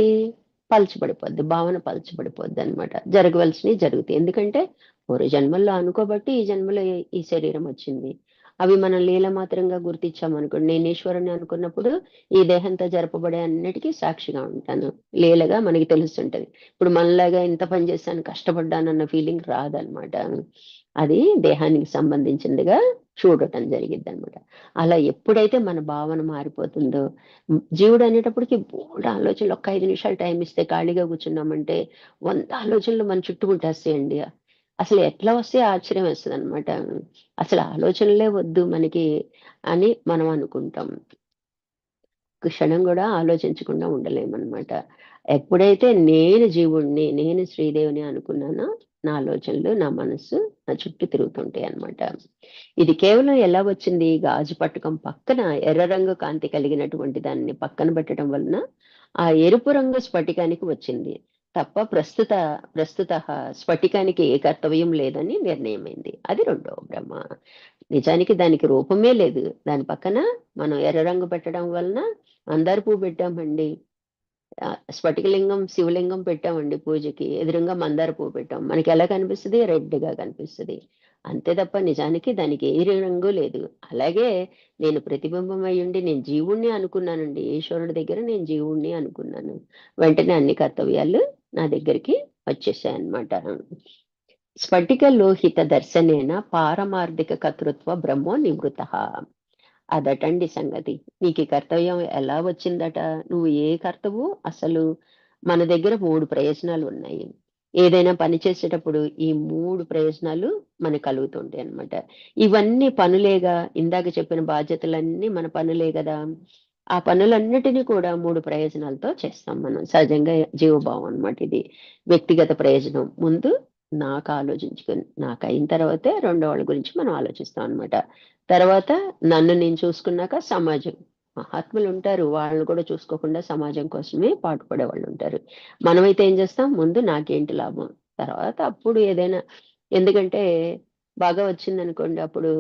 పలచబడిపోద్ది. భావన పలచబడిపోద్దనమాట. జరగవలసినయి జరుగుతాయి. ఎందుకంటే పూర్వ జన్మల్లో అనుకోబట్టి ఈ జన్మలో ఈ శరీరం వచ్చింది. అవి మనం లీల మాత్రంగా గుర్తించామనుకోండి, నేను ఈశ్వరుని అనుకున్నప్పుడు ఈ దేహంతో జరపబడే అన్నిటికీ సాక్షిగా ఉంటాను. లీలగా మనకి తెలుస్తుంటది. ఇప్పుడు మనలాగా ఇంత పని చేశాను, కష్టపడ్డానన్న ఫీలింగ్ రాదనమాట. అది దేహానికి సంబంధించిందిగా చూడటం జరిగిద్దనమాట. అలా ఎప్పుడైతే మన భావన మారిపోతుందో, జీవుడు అనేటప్పటికి బోలెడు ఆలోచనలు, ఒక్క 5 నిమిషాలు టైం ఇస్తే ఖాళీగా కూర్చున్నామంటే 100 ఆలోచనలు మన చుట్టుముట్టేస్తాయండి. అసలు ఎట్లా వస్తాయో ఆశ్చర్యం వేస్తదనమాట. అసలు ఆలోచనలే వద్దు మనకి అని మనం అనుకుంటాం. క్షణం గూడా ఆలోచించకుండా ఉండలేమనమాట. ఎప్పుడైతే నేను జీవుడిని, నేను శ్రీదేవిని అనుకున్నానో, నా ఆలోచనలు, నా మనస్సు నా చుట్టూ తిరుగుతుంటాయనమాట. ఇది కేవలం ఎలా వచ్చింది? గాజు పట్టకం పక్కన ఎర్ర రంగు కాంతి కలిగినటువంటి దాన్ని పక్కన పెట్టడం వలన, ఆ ఎరుపు రంగు స్ఫటికానికి వచ్చింది. తప్ప ప్రస్తుతః స్ఫటికానికి ఏ కర్తవ్యం లేదని నిర్ణయమైంది. అది రెండవ భ్రమ. నిజానికి దానికి రూపమే లేదు. దాని పక్కన మనం ఎర్ర రంగు పెట్టడం వలన మందార పువ్వు పెట్టామండి. స్ఫటికలింగం, శివలింగం పెట్టామండి పూజకి. ఎదురుంగా మందార పువ్వు పెట్టాం. మనకెలా కనిపిస్తది? రెడ్‌గా కనిపిస్తది. అంతే తప్ప నిజానికి దానికి ఏ రంగు లేదు. అలాగే నేను ప్రతిబింబం అయ్యుండి నేను జీవుడిని అనుకున్నానండి. ఈశ్వరుడి దగ్గర నేను జీవుడిని అనుకున్నాను. వెంటనే అన్ని కర్తవ్యాలు నా దగ్గరికి వచ్చేసాయన్నమాట. స్ఫటిక లోహిత దర్శనేన పారమార్థిక కర్తృత్వ బ్రహ్మో నివృతః. అదటండి సంగతి. నీకీ కర్తవ్యం ఎలా వచ్చిందట? నువ్వు ఏ కర్తవు? అసలు మన దగ్గర 3 ప్రయోజనాలున్నాయి. ఏదైనా పని చేసేటప్పుడు ఈ 3 ప్రయోజనాలు మనకు కలుగుతుంటాయన్నమాట. ఇవన్నీ పనులేగా, ఇందాక చెప్పిన బాధ్యతలన్నీ మన పనులే గదా! ఆ పనులన్నిటిని కూడా 3 ప్రయోజనాలతో చేస్తాం మనం. సహజంగా జీవభావం అన్నమాట ఇది. వ్యక్తిగత ప్రయోజనం ముందు నాకు ఆలోచించుకొని, నాకయిన తర్వాతే రెండో వాళ్ళ గురించి మనం ఆలోచిస్తాం అన్నమాట. తర్వాత నన్ను నేను చూసుకున్నాక సమాజం. మహాత్ములుంటారు. వాళ్ళని కూడా చూసుకోకుండా సమాజం కోసమే పాటుపడే వాళ్ళుంటారు. మనమైతే ఏం చేస్తాం? ముందు నాకేంటి లాభం? తర్వాత అప్పుడు ఏదైనా, ఎందుకంటే బాగా వచ్చిందనుకోండి, అప్పుడు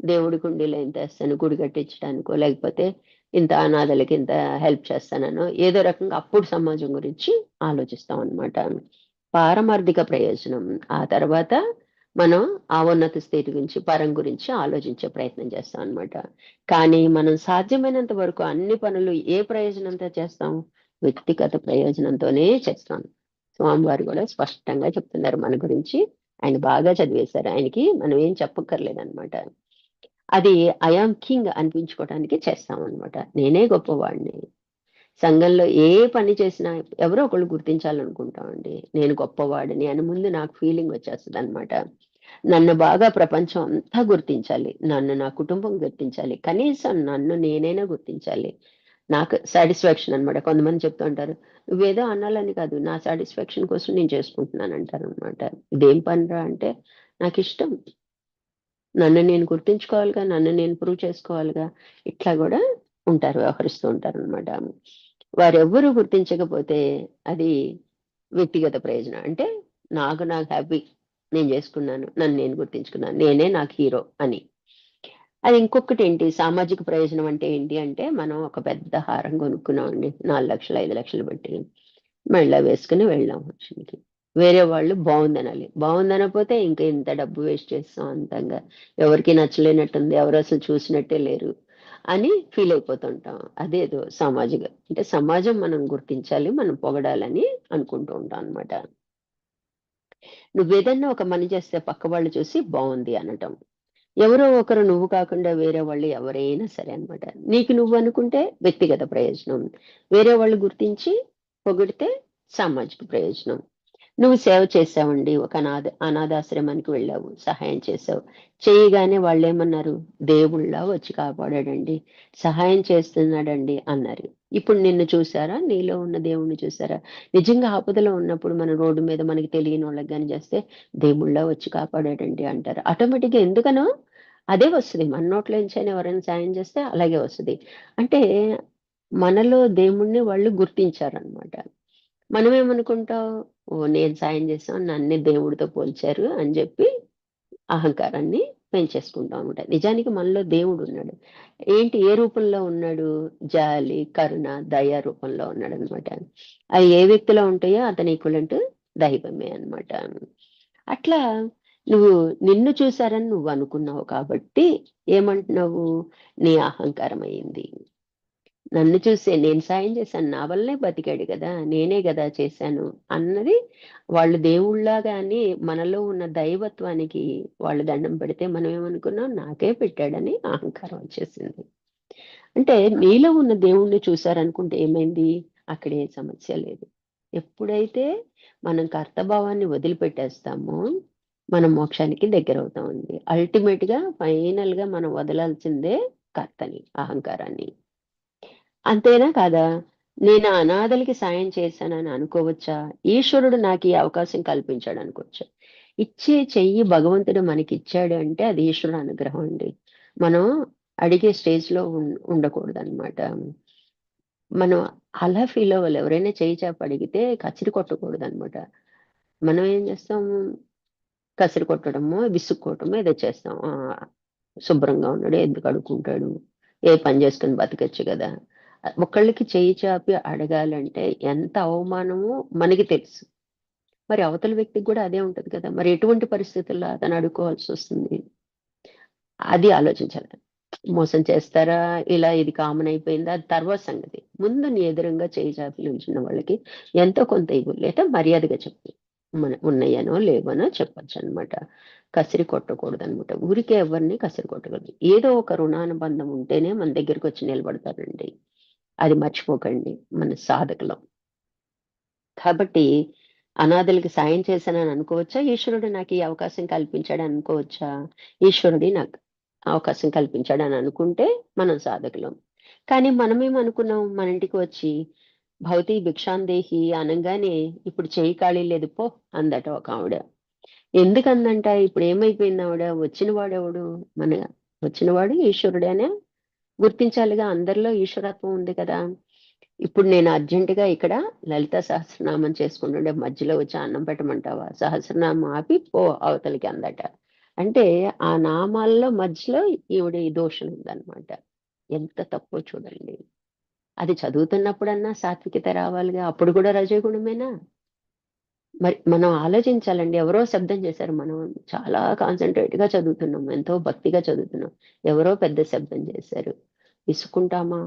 దేవుడి కుండీలో ఇంతేస్తాను, గుడి కట్టించడానికో, లేకపోతే ఇంత అనాథలకి ఇంత హెల్ప్ చేస్తాననో, ఏదో రకంగా అప్పుడు సమాజం గురించి ఆలోచిస్తాం అన్నమాట. పారమార్థిక ప్రయోజనం. ఆ తర్వాత మనం ఆ ఉన్నత స్థితి గురించి, పరం గురించి ఆలోచించే ప్రయత్నం చేస్తాం అన్నమాట. కానీ మనం సాధ్యమైనంత వరకు అన్ని పనులు ఏ ప్రయోజనంతో చేస్తాం? వ్యక్తిగత ప్రయోజనంతోనే చేస్తాం. స్వామివారు కూడా స్పష్టంగా చెప్తున్నారు మన గురించి. ఆయన బాగా చదివేశారు. ఆయనకి మనం ఏం చెప్పక్కర్లేదన్నమాట. అది ఐ యామ్ కింగ్ అనిపించుకోవడానికి చేస్తామన్నమాట. నేనే గొప్పవాడిని. సంఘంలో ఏ పని చేసినా ఎవరో ఒకళ్ళు గుర్తించాలనుకుంటామండి. నేను గొప్పవాడిని అని ముందు నాకు ఫీలింగ్ వచ్చేస్తదనమాట. నన్ను బాగా ప్రపంచం అంతా గుర్తించాలి. నన్ను నా కుటుంబం గుర్తించాలి. కనీసం నన్ను నేనైనా గుర్తించాలి. నాకు సాటిస్ఫాక్షన్ అనమాట. కొంతమంది చెప్తూ ఉంటారు, "నువ్వేదో అనాలని కాదు, నా సాటిస్ఫాక్షన్ కోసం నేను చేసుకుంటున్నానంటారనమాట." ఇదేం పనిరా అంటే, నాకిష్టం. నన్ను నేను గుర్తించుకోవాలిగా, నన్ను నేను ప్రూవ్ చేసుకోవాలిగా. ఇట్లా గూడా ఉంటారు, వ్యవహరిస్తూ ఉంటారనమాట. వారెవ్వరూ గుర్తించకపోతే అది వ్యక్తిగత ప్రయోజనం. అంటే నాకు హ్యాపీ. నేను జేసుకున్నాను. నన్ను నేను గుర్తించుకున్నాను. నేనే నాకు హీరో అని. అది ఇంకొకటేంటి, సామాజిక ప్రయోజనం అంటే ఏంటి అంటే, మనం ఒక పెద్ద హారం కొనుక్కున్నామండి. 4,00,000, 5,00,000 పెట్టి. మెడలో వేసుకొని వెళ్ళాం ఫంక్షన్‌కి. వేరే వాళ్ళు బావుందనాలి. బావుందనకపోతే ఇంక ఇంత డబ్బు వేస్ట్ చేసేసాం అంతంగా. ఎవరికీ నచ్చలేనట్టుంది. ఎవరు అసలు చూసినట్టే లేరు అని ఫీల్ అయిపోతుంటాం. అదేదో సామాజిక, అంటే సమాజం మనం గుర్తించాలి, మనం పొగడాలని అనుకుంటూ ఉంటాం అన్నమాట. నువ్వేదన్నా ఒక పని చేస్తే పక్క వాళ్ళు చూసి బావుంది అనటం. ఎవరో ఒకరు, నువ్వు కాకుండా వేరే వాళ్ళు ఎవరైనా సరే అన్నమాట. నీకు నువ్వు అనుకుంటే వ్యక్తిగత ప్రయోజనం. వేరే వాళ్ళు గుర్తించి పొగిడితే సామాజిక ప్రయోజనం. నువ్వు సేవ చేశావండి. ఒక అనాథాశ్రమానికి వెళ్ళావు. సహాయం చేశావు. చేయగానే వాళ్ళేమన్నారు? దేవుళ్ళా వచ్చి కాపాడాడండి. సహాయం చేస్తున్నాడండి అన్నారు. ఇప్పుడు నిన్ను చూసారా? నీలో ఉన్న దేవుడిని చూసారా? నిజంగా ఆపదలో ఉన్నప్పుడు మనం రోడ్డు మీద మనకి తెలియనోళ్ళకి గాని చేస్తే, దేవుళ్ళా వచ్చి కాపాడాడండి అంటారు. ఆటోమేటిక్‌గా ఎందుకనో అదే వస్తది. మన నోట్లో నుంచైనా ఎవరైనా సాయం చేస్తే అలాగే వస్తది. అంటే మనలో దేవుడిని వాళ్ళు గుర్తించారనమాట. మనమేమనుకుంటాం, ఓహ్! నేను సాయం చేశాను, నన్నే దేవుడితో పోల్చారు అని జెప్పి అహంకారాన్ని పెంచేసుకుంటాం అనమాట. నిజానికి మనలో దేవుడున్నాడు. ఏంటి, ఏ రూపంలో ఉన్నాడు? జాలి, కరుణ, దయ రూపంలో ఉన్నాడనమాట. అయి ఏ వ్యక్తిలో ఉంటాయో అతని ఈక్వలెంట్ దైవమే అన్నమాట. అట్లా నువ్వు నిన్ను చూసారని నువ్వనుకున్నావు కాబట్టి, ఏమంటున్నావు? నీ అహంకారం అయింది. నన్ను చూసే నేను సాయం చేశాను. నా వల్లనే బతికాడు గదా! నేనే గదా చేశాను అన్నది వాళ్ళు దేవుళ్ళలాగా అని మనలో ఉన్న దైవత్వానికి వాళ్ళు దండం పెడితే మనం ఏమనుకున్నాం? నాకే పెట్టాడని అహంకారం వచ్చేసింది. అంటే నీలో ఉన్న దేవుణ్ణి చూసారనుకుంటే ఏమైంది? అక్కడ ఏ సమస్య లేదు. ఎప్పుడైతే మనం కర్తభావాన్ని వదిలిపెట్టేస్తామో, మనం మోక్షానికి దగ్గరవుతామండి. అల్టిమేట్‌గా, ఫైనల్‌గా మనం వదలాల్సిందే కర్తని, అహంకారాన్ని. అంతేనా కాదా? నేను అనాథలకి సాయం చేశానని అనుకోవచ్చా? ఈశ్వరుడు నాకీ అవకాశం కల్పించాడనుకోవచ్చా? ఇచ్చే చెయ్యి భగవంతుడు మనకిచ్చాడు అంటే అది ఈశ్వరుడు అనుగ్రహం అండి. మనం అడిగే స్టేజ్‌లో ఉండకూడదనమాట. మనం అలా ఫీల్ అవ్వాలి. ఎవరైనా చెయ్యి చాపి అడిగితే కసిరి కొట్టకూడదనమాట. మనం ఏం చేస్తాం? కసిరి కొట్టడమో, విసుక్కోవటమో ఏదో చేస్తాం. శుభ్రంగా ఉన్నాడు, ఎందుకు అడుక్కుంటాడు? ఏ పని చేసుకొని బతకచ్చు గదా! ఒకళ్ళకి చెయ్యి చాపి అడగాలంటే ఎంత అవమానమో మనకి తెలుసు. మరి అవతల వ్యక్తికి గూడా అదే ఉంటది కదా! మరి ఎటువంటి పరిస్థితుల్లో అతను అడుక్కోవాల్సొస్తుంది? అది ఆలోచించాలి. మోసం చేస్తారా? ఇలా ఇది కామన్ అయిపోయిందా? అది తర్వాత సంగతి. ముందు నీ ఎదురుంగా చేయి చాపి నిల్చున్న వాళ్ళకి ఎంతో కొంత ఇవ్వు. లేదా మర్యాదగా చెప్పు. ఉన్నాయనో, లేవనో చెప్పొచ్చనమాట. కసిరి కొట్టకూడదనమాట. ఊరికే ఎవరిని కసిరి కొట్టకూడదు. ఏదో ఒక రుణానుబంధం ఉంటేనే మన దగ్గరకొచ్చి నిలబడతారండి. అది మర్చిపోకండి మన సాధకులం. కాబట్టి అనాథలకి సాయం చేశానని అనుకోవచ్చా? ఈశ్వరుడు నాకు ఈ అవకాశం కల్పించాడని అనుకోవచ్చా? ఈశ్వరుడే నాకు అవకాశం కల్పించాడని అనుకుంటే మనం సాధకులం. కానీ మనమేమనుకున్నాం మన ఇంటికి వచ్చి, "భవతి భిక్షాందేహి" అనంగానే, "ఇప్పుడు చెయ్యి ఖాళీ లేదు పో" అందట ఒకావిడ. ఎందుకందంట? ఇప్పుడేమైపోయింది ఆవిడ? వచ్చిన వాడెవడు? మన వచ్చినవాడు ఈశ్వరుడే అని గుర్తించాలిగా. అందరిలో ఈశ్వరత్వం ఉంది కదా! ఇప్పుడు నేను అర్జెంట్‌గా ఇక్కడ లలితా సహస్రనామం చేసుకుంటుండే మధ్యలో వచ్చి అన్నం పెట్టమంటావా? సహస్రనామం ఆపి పో అవతలికి అందట. అంటే ఆ నామాల్లో మధ్యలో ఈవిడ ఈ దోషం ఉందన్నమాట. ఎంత తప్పో చూడండి. అది చదువుతున్నప్పుడన్నా సాత్వికత రావాలిగా. అప్పుడు కూడా రజోగుణమేనా? మరి మనం ఆలోచించాలండి. ఎవరో శబ్దం చేశారు. మనం చాలా కాన్సంట్రేట్‌గా చదువుతున్నాం. ఎంతో భక్తిగా చదువుతున్నాం. ఎవరో పెద్ద శబ్దం చేశారు. విసుక్కుంటామా?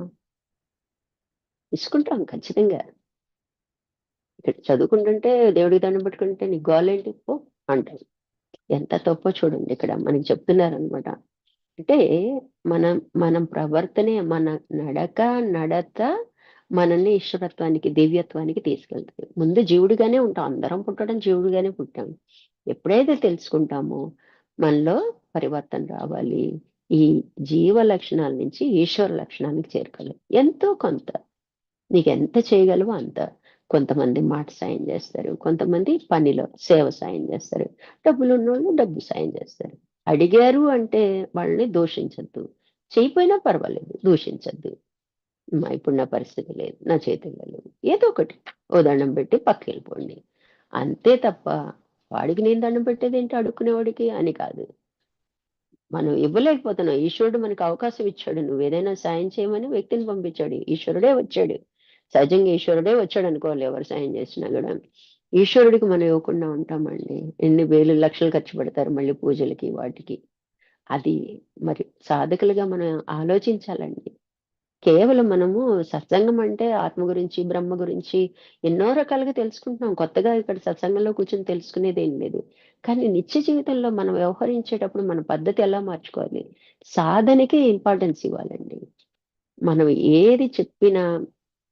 విసుక్కుంటాం ఖచ్చితంగా. ఇక్కడ చదువుకుంటుంటే దేవుడికి దండం పెట్టుకుంటే "నీ గోలేంటి పో" అంటారు. ఎంత తప్పో చూడండి ఇక్కడ మనకి చెప్తున్నారనమాట. అంటే మనం మనం ప్రవర్తనే, మన నడక, నడత మనల్ని ఈశ్వరత్వానికి, దివ్యత్వానికి తీసుకెళ్తది. ముందు జీవుడిగానే ఉంటాం. అందరం పుట్టడం జీవుడిగానే పుట్టాం. ఎప్పుడైతే తెలుసుకుంటామో మనలో పరివర్తన రావాలి. ఈ జీవ లక్షణాల నుంచి ఈశ్వర లక్షణానికి చేరుకోవాలి. ఎంతో కొంత. నీకెంత చేయగలవో అంత. కొంతమంది మాట సాయం జేస్తారు. కొంతమంది పనిలో సేవ సాయం జేస్తారు. డబ్బులున్నోళ్ళు డబ్బు సాయం జేస్తారు. అడిగారు అంటే వాళ్ళని దూషించొద్దు. చేయకపోయినా పర్వాలేదు. దూషించొద్దు. ఇప్పుడు నా పరిస్థితి లేదు. నా చేతుల్లో లేవు. ఏదో ఒకటి ఓ దండం పెట్టి పక్కకెళ్ళిపోండి. అంతే తప్ప వాడికి నేను దండం పెట్టేదేంటి అడుక్కునేవాడికి అని కాదు. మనం ఇవ్వలేకపోతున్నాం. ఈశ్వరుడు మనకు అవకాశం ఇచ్చాడు. నువ్వేదైనా సాయం చేయమని వ్యక్తిని పంపించాడు. ఈశ్వరుడే వచ్చాడు. సహజంగా ఈశ్వరుడే వచ్చాడనుకోవాలి ఎవరు సాయం చేసినా గూడా. ఈశ్వరుడికి మనం ఇవ్వకుండా ఉంటామండి. ఎన్ని వేలు, లక్షలు ఖర్చు పెడతారు మళ్ళీ పూజలకి, వాటికి. అది మరి సాధకులుగా మనం ఆలోచించాలండి. కేవలం మనము సత్సంగం అంటే ఆత్మ గురించి, బ్రహ్మ గురించి ఎన్నో రకాలుగా తెలుసుకుంటున్నాం. కొత్తగా ఇక్కడ సత్సంగంలో కూర్చొని తెలుసుకునేదేం లేదు. కానీ నిత్య జీవితంలో మనం వ్యవహరించేటప్పుడు మన పద్ధతి ఎలా మార్చుకోవాలి? సాధనకే ఇంపార్టెన్స్ ఇవ్వాలండి. మనం ఏది చెప్పినా,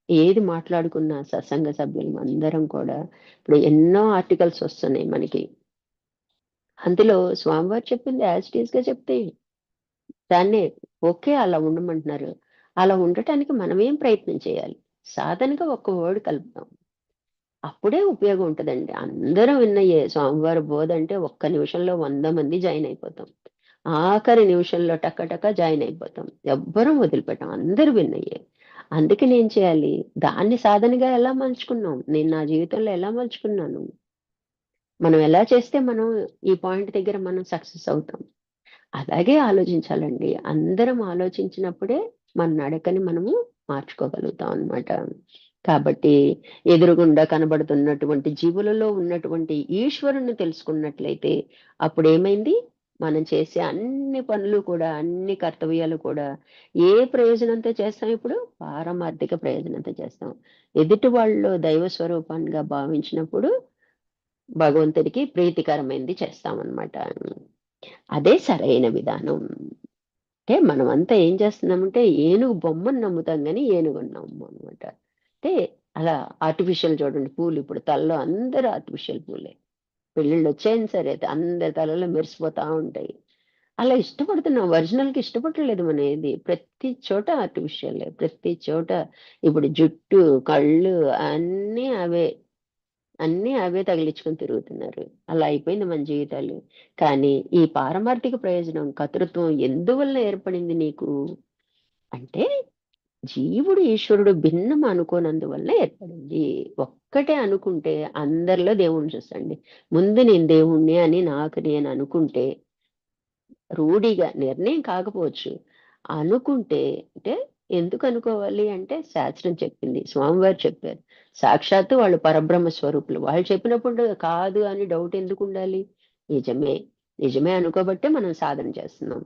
ఏది మాట్లాడుకున్నా సత్సంగ సభ్యులం అందరం కూడా ఇప్పుడు ఎన్నో ఆర్టికల్స్ వస్తున్నాయి మనకి. అందులో స్వామివారు చెప్పింది యాజ్ ఇట్ ఈస్‌గా చెప్తే దాన్నే ఓకే. అలా ఉండమంటున్నారు. అలా ఉండటానికి మనమేం ప్రయత్నం చేయాలి? సాధనగా ఒక్క వర్డ్ కలుపుదాం. అప్పుడే ఉపయోగం ఉంటదండి. అందరం విన్నయ్యే స్వామివారి బోధంటే ఒక్క నిమిషంలో 100 మంది జాయిన్ అయిపోతాం. ఆఖరి నిమిషంలో టక టక జాయిన్ అయిపోతాం. ఎవ్వరం వదిలిపెట్టం. అందరూ విన్నయ్యే. అందుకని ఏం చేయాలి? దాన్ని సాధనగా ఎలా మలుచుకున్నాం? నేను నా జీవితంలో ఎలా మలుచుకున్నాను? మనం ఎలా చేస్తే మనం ఈ పాయింట్ దగ్గర మనం సక్సెస్ అవుతాం? అలాగే ఆలోచించాలండి. అందరం ఆలోచించినప్పుడే మన నడకని మనము మార్చుకోగలుగుతాం అన్నమాట. కాబట్టి ఎదురుగుండా కనబడుతున్నటువంటి జీవులలో ఉన్నటువంటి ఈశ్వరుణ్ణి తెలుసుకున్నట్లయితే అప్పుడేమైంది? మనం చేసే అన్ని పనులు కూడా, అన్ని కర్తవ్యాలు కూడా ఏ ప్రయోజనంతో చేస్తాం ఇప్పుడు? పారమార్థిక ప్రయోజనంతో చేస్తాం. ఎదుటి వాళ్ళలో దైవ స్వరూపంగా భావించినప్పుడు భగవంతుడికి ప్రీతికరమైనది చేస్తామన్నమాట. అదే సరైన విధానం. అంటే మనమంతా ఏం చేస్తున్నామంటే ఏనుగు బొమ్మను నమ్ముతాం గాని ఏనుగుని నమ్మం అనమాట. అంటే అలా ఆర్టిఫిషియల్ చూడండి పూలు ఇప్పుడు తలలో అందరూ ఆర్టిఫిషియల్ పూలే. పెళ్ళిళ్ళు వచ్చాయని సరే అందరి తలలో మెరిసిపోతా ఉంటాయి. అలా ఇష్టపడుతున్నాం. ఒరిజినల్‌కి ఇష్టపడట్లేదు మనం ఏది. ప్రతి చోట ఆర్టిఫిషియలే. ప్రతి చోట ఇప్పుడు జుట్టు, కళ్ళు అన్నీ అవే. అన్నీ అవే తగిలించుకొని తిరుగుతున్నారు. అలా అయిపోయింది మన జీవితాలు. కానీ ఈ పారమార్థిక ప్రయోజనం, కర్తృత్వం ఎందువల్ల ఏర్పడింది నీకు? అంటే జీవుడు, ఈశ్వరుడు భిన్నం అనుకోనందువల్ల ఏర్పడింది. ఒక్కటే అనుకుంటే అందరిలో దేవుడిని చూస్తాండి. ముందు నేను దేవుడిని అని నాకు నేను అనుకుంటే రూఢిగా నిర్ణయం కాకపోవచ్చు. అనుకుంటే అంటే ఎందుకు అనుకోవాలి అంటే శాస్త్రం చెప్పింది. స్వామివారు చెప్పారు. సాక్షాత్తు వాళ్ళు పరబ్రహ్మ స్వరూపులు. వాళ్ళు చెప్పినప్పుడు కాదు అని డౌట్ ఎందుకుండాలి? నిజమే. నిజమే అనుకోబట్టే మనం సాధన చేస్తున్నాం.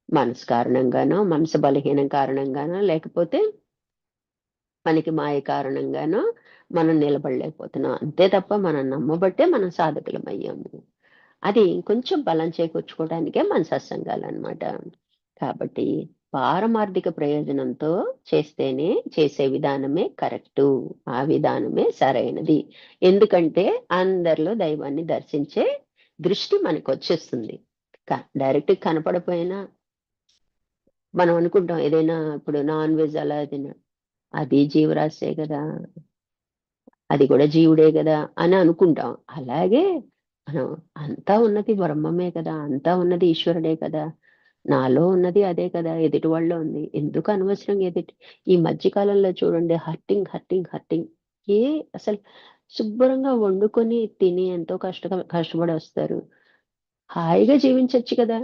మనసు కారణంగానో, మనసు బలహీనం కారణంగానో, లేకపోతే మనకి మాయ కారణంగానో మనం నిలబడలేకపోతున్నాం. అంతే తప్ప మనం నమ్మబట్టే మనం సాధకులమయ్యాము. అది కొంచెం బలం చేకూర్చుకోవడానికే మన సత్సంగాలన్నమాట. కాబట్టి పారమార్థిక ప్రయోజనంతో చేస్తేనే చేసే విధానమే కరెక్టు. ఆ విధానమే సరైనది. ఎందుకంటే అందరిలో దైవాన్ని దర్శించే దృష్టి మనకొచ్చేస్తుంది. డైరెక్ట్ కనపడపోయినా మనం అనుకుంటాం ఏదైనా ఇప్పుడు నాన్ వెజ్ అలా తిన అది జీవరాశే కదా! అది కూడా జీవుడే గదా! అని అనుకుంటాం. అలాగే మనం అంతా ఉన్నది బ్రహ్మమే కదా! అంతా ఉన్నది ఈశ్వరుడే కదా! నాలో ఉన్నది అదే కదా! ఎదుటి వాళ్ళలో ఉంది. ఎందుకు అనవసరంగా ఈ మధ్య కాలంలో చూడండి హర్టింగ్, హర్టింగ్, హర్టింగ్. ఏ అసలు శుభ్రంగా వండుకొని తిని ఎంతో కష్టపడొస్తారు. హాయిగా జీవించొచ్చు కదా!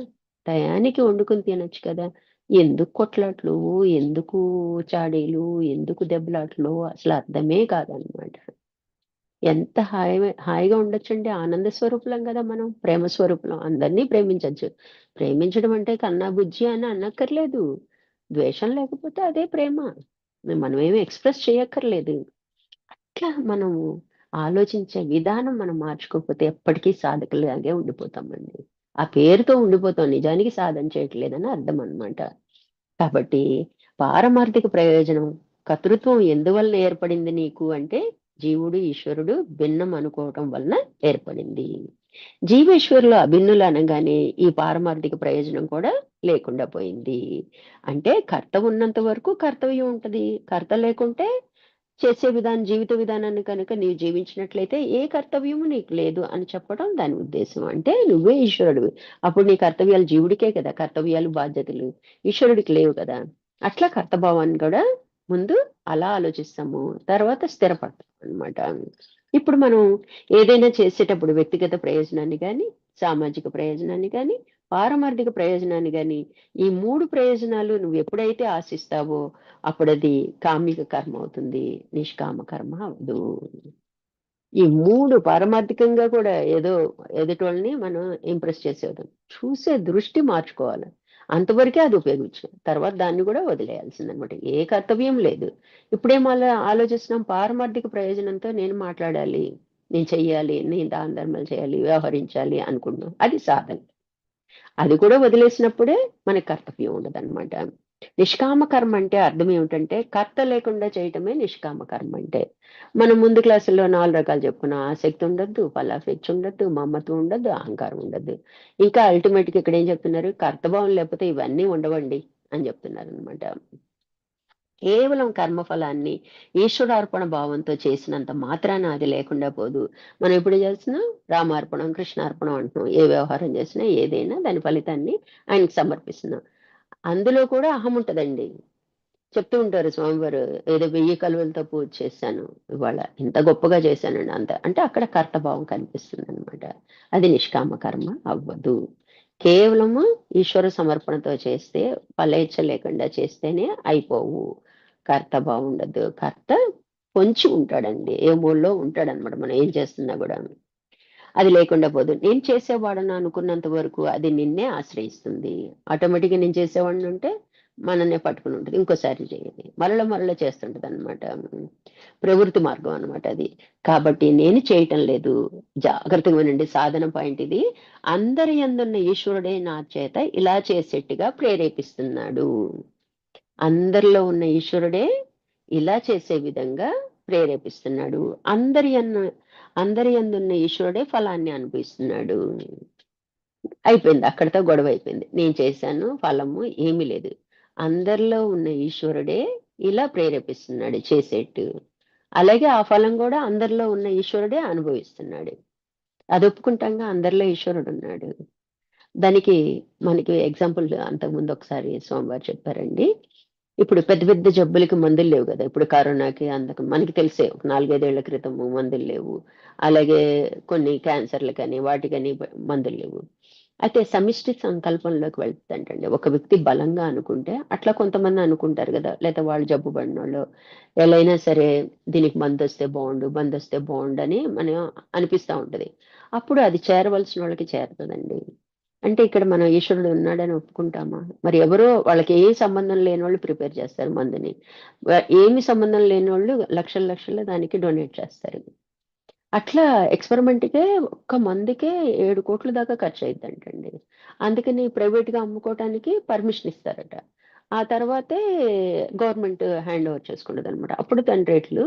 టయానికి వండుకొని తినొచ్చు కదా! ఎందుకు కొట్లాట్లు, ఎందుకు చాడీలు, ఎందుకు దెబ్బలాటలు అసలు అర్థమే కాదనమాట. ఎంత హాయిగా ఉండొచ్చండి. ఆనంద స్వరూపులం గదా మనం. ప్రేమ స్వరూపులం. అందరినీ ప్రేమించొచ్చు. ప్రేమించడం అంటే కన్నా బుజ్జి అని అనక్కర్లేదు. ద్వేషం లేకపోతే అదే ప్రేమ. మనమేమి ఎక్స్‌ప్రెస్ చేయక్కర్లేదు. అట్లా మనము ఆలోచించే విధానం మనం మార్చుకోకపోతే ఎప్పటికీ సాధకుల్లాగే ఉండిపోతామండి. ఆ పేరుతో ఉండిపోతాం. నిజానికి సాధన చేయట్లేదని అర్థం అన్నమాట. కాబట్టి పారమార్థిక ప్రయోజనం, కర్తృత్వం ఎందువలన ఏర్పడింది నీకు అంటే, జీవుడు, ఈశ్వరుడు భిన్నం అనుకోవటం వలన ఏర్పడింది. జీవేశ్వరులు అభిన్నులు అనగానే ఈ పారమార్థిక ప్రయోజనం కూడా లేకుండా పోయింది. అంటే కర్త ఉన్నంత వరకు కర్తవ్యం ఉంటది. కర్త లేకుంటే చేసే జీవిత విధానాన్ని కనుక నీవు జీవించినట్లయితే ఏ కర్తవ్యము నీకు లేదు అని చెప్పడం దాని ఉద్దేశం. అంటే నువ్వే ఈశ్వరుడివి. అప్పుడు నీ కర్తవ్యాలు జీవుడికే కదా! కర్తవ్యాలు, బాధ్యతలు. ఈశ్వరుడికి లేవు కదా! అట్లా కర్తభావాన్ని కూడా ముందు అలా ఆలోచిస్తాము. తర్వాత స్థిరపడతాం అన్నమాట. ఇప్పుడు మనం ఏదైనా చేసేటప్పుడు వ్యక్తిగత ప్రయోజనాన్ని గాని, సామాజిక ప్రయోజనాన్ని గాని, పారమార్థిక ప్రయోజనాన్ని గాని, ఈ 3 ప్రయోజనాలు నువ్వెప్పుడైతే ఆశిస్తావో అప్పుడది కామిక కర్మ అవుతుంది. నిష్కామ కర్మ అవ్వదు. ఈ 3 పారమార్థికంగా కూడా ఏదో ఎదుటోళ్ళని మనం ఇంప్రెస్ చేసేయడం. చూసే దృష్టి మార్చుకోవాలి. అంతవరకే అది ఉపయోగించు. తర్వాత దాన్ని కూడా వదిలేయాల్సిందనమాట. ఏ కర్తవ్యం లేదు. ఇప్పుడేం ఆలోచిస్తున్నాం పారమార్థిక ప్రయోజనంతో నేను మాట్లాడాలి, నేను చెయ్యాలి, నేను దాన ధర్మాలు చేయాలి, వ్యవహరించాలి అనుకుంటున్నాం. అది సాధన. అది కూడా వదిలేసినప్పుడే మనకి కర్తవ్యం ఉండదనమాట. నిష్కామ కర్మ అంటే అర్థం ఏమిటంటే, కర్త లేకుండా చేయటమే నిష్కామ కర్మ అంటే. మనం ముందు క్లాసుల్లో 4 రకాలు చెప్పుకున్నాం. ఆసక్తి ఉండొద్దు, ఫలాపేక్ష ఉండొద్దు, మమత్వం ఉండొద్దు, అహంకారం ఉండొద్దు. ఇంకా అల్టిమేట్‌గా ఇక్కడ ఏం చెప్తున్నారు? కర్తభావం లేకపోతే ఇవన్నీ ఉండవండి అని చెప్తున్నారనమాట. కేవలం కర్మఫలాన్ని ఈశ్వరార్పణ భావంతో చేసినంత మాత్రాన అది లేకుండా పోదు. మనం ఎప్పుడు చేస్తున్నాం రామార్పణం, కృష్ణార్పణం అంటున్నాం. ఏ వ్యవహారం చేసినా ఏదైనా దాని ఫలితాన్ని ఆయనకి సమర్పిస్తున్నాం. అందులో కూడా అహం ఉంటదండి. చెప్తూ ఉంటారు స్వామివారు. ఏదో 1000 కలువలతో పూజ చేశాను ఇవాళ. ఇంత గొప్పగా చేశానండి అంత. అంటే అక్కడ కర్తభావం కనిపిస్తుందనమాట. అది నిష్కామ కర్మ అవ్వదు. కేవలము ఈశ్వర సమర్పణతో చేస్తే ఫలేచ్ఛ లేకుండా చేస్తేనే అయిపోవు. కర్తభావం ఉండదు. కర్త పొంచి ఉంటాడండి. ఏ మూలలో ఉంటాడనమాట మనం ఏం చేస్తున్నా గూడాను. అది లేకుండా పోదు. నేను చేసేవాడని అనుకున్నంత వరకు అది నిన్నే ఆశ్రయిస్తుంది. ఆటోమేటిక్గా నేను చేసేవాడిని ఉంటే మనల్నే పట్టుకుని ఉంటుంది, ఇంకోసారి చేయని మరల మరల చేస్తుంటది అనమాట. ప్రవృత్తి మార్గం అనమాట అది. కాబట్టి నేను చేయటం లేదు. జాగ్రత్తగా వినండి, సాధన పాయింట్ ఇది. అందరి యందున్న ఈశ్వరుడే నా చేత ఇలా చేసేట్టుగా ప్రేరేపిస్తున్నాడు. అందరిలో ఉన్న ఈశ్వరుడే ఇలా చేసే విధంగా ప్రేరేపిస్తున్నాడు. అందరి యందున్న ఈశ్వరుడే ఫలాన్ని అనుభవిస్తున్నాడు. అయిపోయింది, అక్కడితో గొడవ అయిపోయింది. నేను చేశాను, ఫలము ఏమీ లేదు. అందరిలో ఉన్న ఈశ్వరుడే ఇలా ప్రేరేపిస్తున్నాడు చేసేట్టు. అలాగే ఆ ఫలం కూడా అందరిలో ఉన్న ఈశ్వరుడే అనుభవిస్తున్నాడు. అది ఒప్పుకుంటాంగా, అందరిలో ఈశ్వరుడు ఉన్నాడు. దానికి మనకి ఎగ్జాంపుల్ అంతకుముందు ఒకసారి సోమవారు చెప్పారండి. ఇప్పుడు పెద్ద పెద్ద జబ్బులకి మందులు లేవు కదా. ఇప్పుడు కరోనాకి అందుకు మనకి తెలిసే ఒక 4-5 ఏళ్ల క్రితము మందులు లేవు. అలాగే కొన్ని క్యాన్సర్లకని వాటికని మందులు లేవు. అయితే సమిష్టి సంకల్పంలోకి వెళ్తుందంటండి. ఒక వ్యక్తి బలంగా అనుకుంటే అట్లా కొంతమంది అనుకుంటారు కదా, లేదా వాళ్ళు జబ్బు పడినోళ్ళు ఎలా అయినా సరే దీనికి మందొస్తే బాగుండు, మందొస్తే బాగుండు అని మనం అనిపిస్తా ఉంటది. అప్పుడు అది చేరవలసిన వాళ్ళకి చేరుతుందండి. అంటే ఇక్కడ మనం ఈశ్వరుడు ఉన్నాడని ఒప్పుకుంటామా? మరి ఎవరో వాళ్ళకి ఏ సంబంధం లేని వాళ్ళు ప్రిపేర్ చేస్తారు మందుని. ఏమి సంబంధం లేని వాళ్ళు లక్షల లక్షలు దానికి డొనేట్ చేస్తారు. అట్లా ఎక్స్పెరిమెంట్‌కే ఒక్క మందుకే 7 కోట్ల దాకా ఖర్చయిద్దంటండి. అందుకని ప్రైవేట్‌గా అమ్ముకోవటానికి పర్మిషన్ ఇస్తారట. ఆ తర్వాతే గవర్నమెంట్ హ్యాండ్ ఓవర్ చేసుకుంటదనమాట. అప్పుడు దాని రేట్లు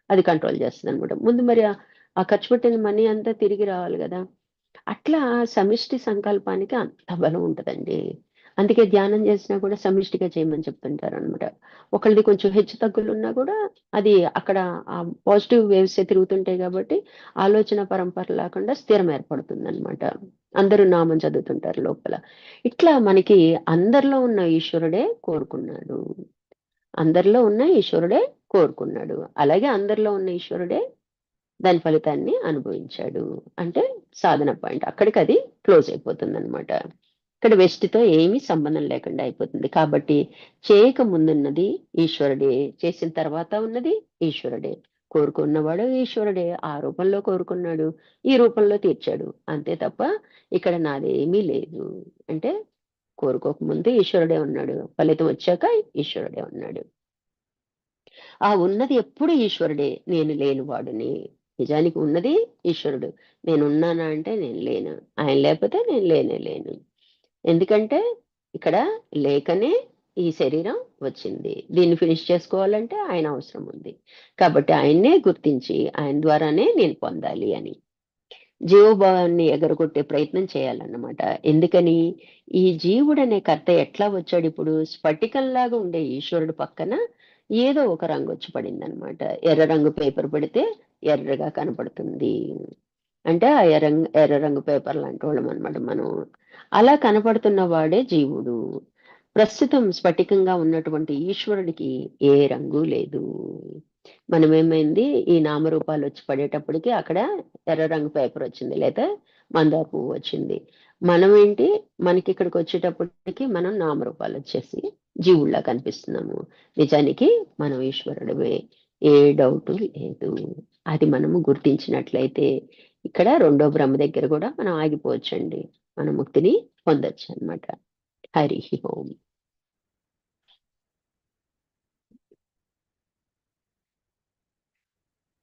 అది కంట్రోల్ చేస్తదనమాట. ముందు మరి ఆ ఖర్చు పెట్టిన మనీ అంతా తిరిగి రావాలి గదా. అట్లా సమిష్టి సంకల్పానికి అంత బలం ఉంటదండి. అందుకే ధ్యానం చేసినా కూడా సమిష్టిగా చేయమని చెప్తుంటారనమాట. ఒకళ్ళది కొంచెం హెచ్చు తగ్గులున్నా కూడా అది అక్కడ ఆ పాజిటివ్ వేవ్సే తిరుగుతుంటాయి కాబట్టి ఆలోచన పరంపర లేకుండా స్థిరం ఏర్పడుతుందనమాట. అందరూ నామం చదువుతుంటారు లోపల. ఇట్లా మనకి అందరిలో ఉన్న ఈశ్వరుడే కోరుకున్నాడు. అందరిలో ఉన్న ఈశ్వరుడే కోరుకున్నాడు. అలాగే అందరిలో ఉన్న ఈశ్వరుడే దాని ఫలితాన్ని అనుభవించాడు. అంటే సాధన పాయింట్ అక్కడికి అది క్లోజ్ అయిపోతుందనమాట. ఇక్కడ వెస్ట్‌తో ఏమీ సంబంధం లేకుండా అయిపోతుంది. కాబట్టి చేయక ముందున్నది ఈశ్వరుడే, చేసిన తర్వాత ఉన్నది ఈశ్వరుడే. కోరుకున్నవాడు ఈశ్వరుడే. ఆ రూపంలో కోరుకున్నాడు, ఈ రూపంలో తీర్చాడు. అంతే తప్ప ఇక్కడ నాదేమీ లేదు. అంటే కోరుకోకముందు ఈశ్వరుడే ఉన్నాడు, ఫలితం వచ్చాక ఈశ్వరుడే ఉన్నాడు. ఆ ఉన్నది ఎప్పుడు ఈశ్వరుడే. నేను లేనివాడిని. నిజానికి ఉన్నది ఈశ్వరుడు. నేనున్నానా అంటే నేను లేను. ఆయన లేకపోతే నేను లేనే లేను. ఎందుకంటే ఇక్కడ లేకనే ఈ శరీరం వచ్చింది. దీన్ని ఫినిష్ చేసుకోవాలంటే ఆయన అవసరం ఉంది. కాబట్టి ఆయన్నే గుర్తించి ఆయన ద్వారానే నేను పొందాలి అని జీవభావాన్ని ఎగరగొట్టే ప్రయత్నం చేయాలన్నమాట. ఎందుకని? ఈ జీవుడనే కర్త ఎట్లా వచ్చాడిప్పుడు? స్ఫటికంలాగా ఉండే ఈశ్వరుడు పక్కన ఏదో ఒక రంగు వచ్చి పడిందనమాట. ఎర్ర రంగు పేపర్ పెడితే ఎర్రగా కనపడుతుంది. అంటే ఆ ఎర్ర రంగు పేపర్ లాంటోళ్ళం అనమాట మనం. అలా కనపడుతున్న వాడే జీవుడు. ప్రస్తుతం స్ఫటికంగా ఉన్నటువంటి ఈశ్వరుడికి ఏ రంగు లేదు. మనమేమైంది, ఈ నామరూపాలు వచ్చి పడేటప్పటికి అక్కడ ఎర్ర రంగు పేపర్ వచ్చింది, లేదా మందార పువ్వు వచ్చింది. మనం ఏంటి, మనకి ఇక్కడికి వచ్చేటప్పటికి మనం నామరూపాలు వచ్చేసి జీవుల్లా కనిపిస్తున్నాము. నిజానికి మనం ఈశ్వరుడివే. ఏ డౌటు లేదు. అది మనము గుర్తించినట్లయితే ఇక్కడ రెండో బ్రహ్మ దగ్గర కూడా మనం ఆగిపోవచ్చండి. మన ముక్తిని పొందొచ్చు అన్నమాట. హరి ఓం.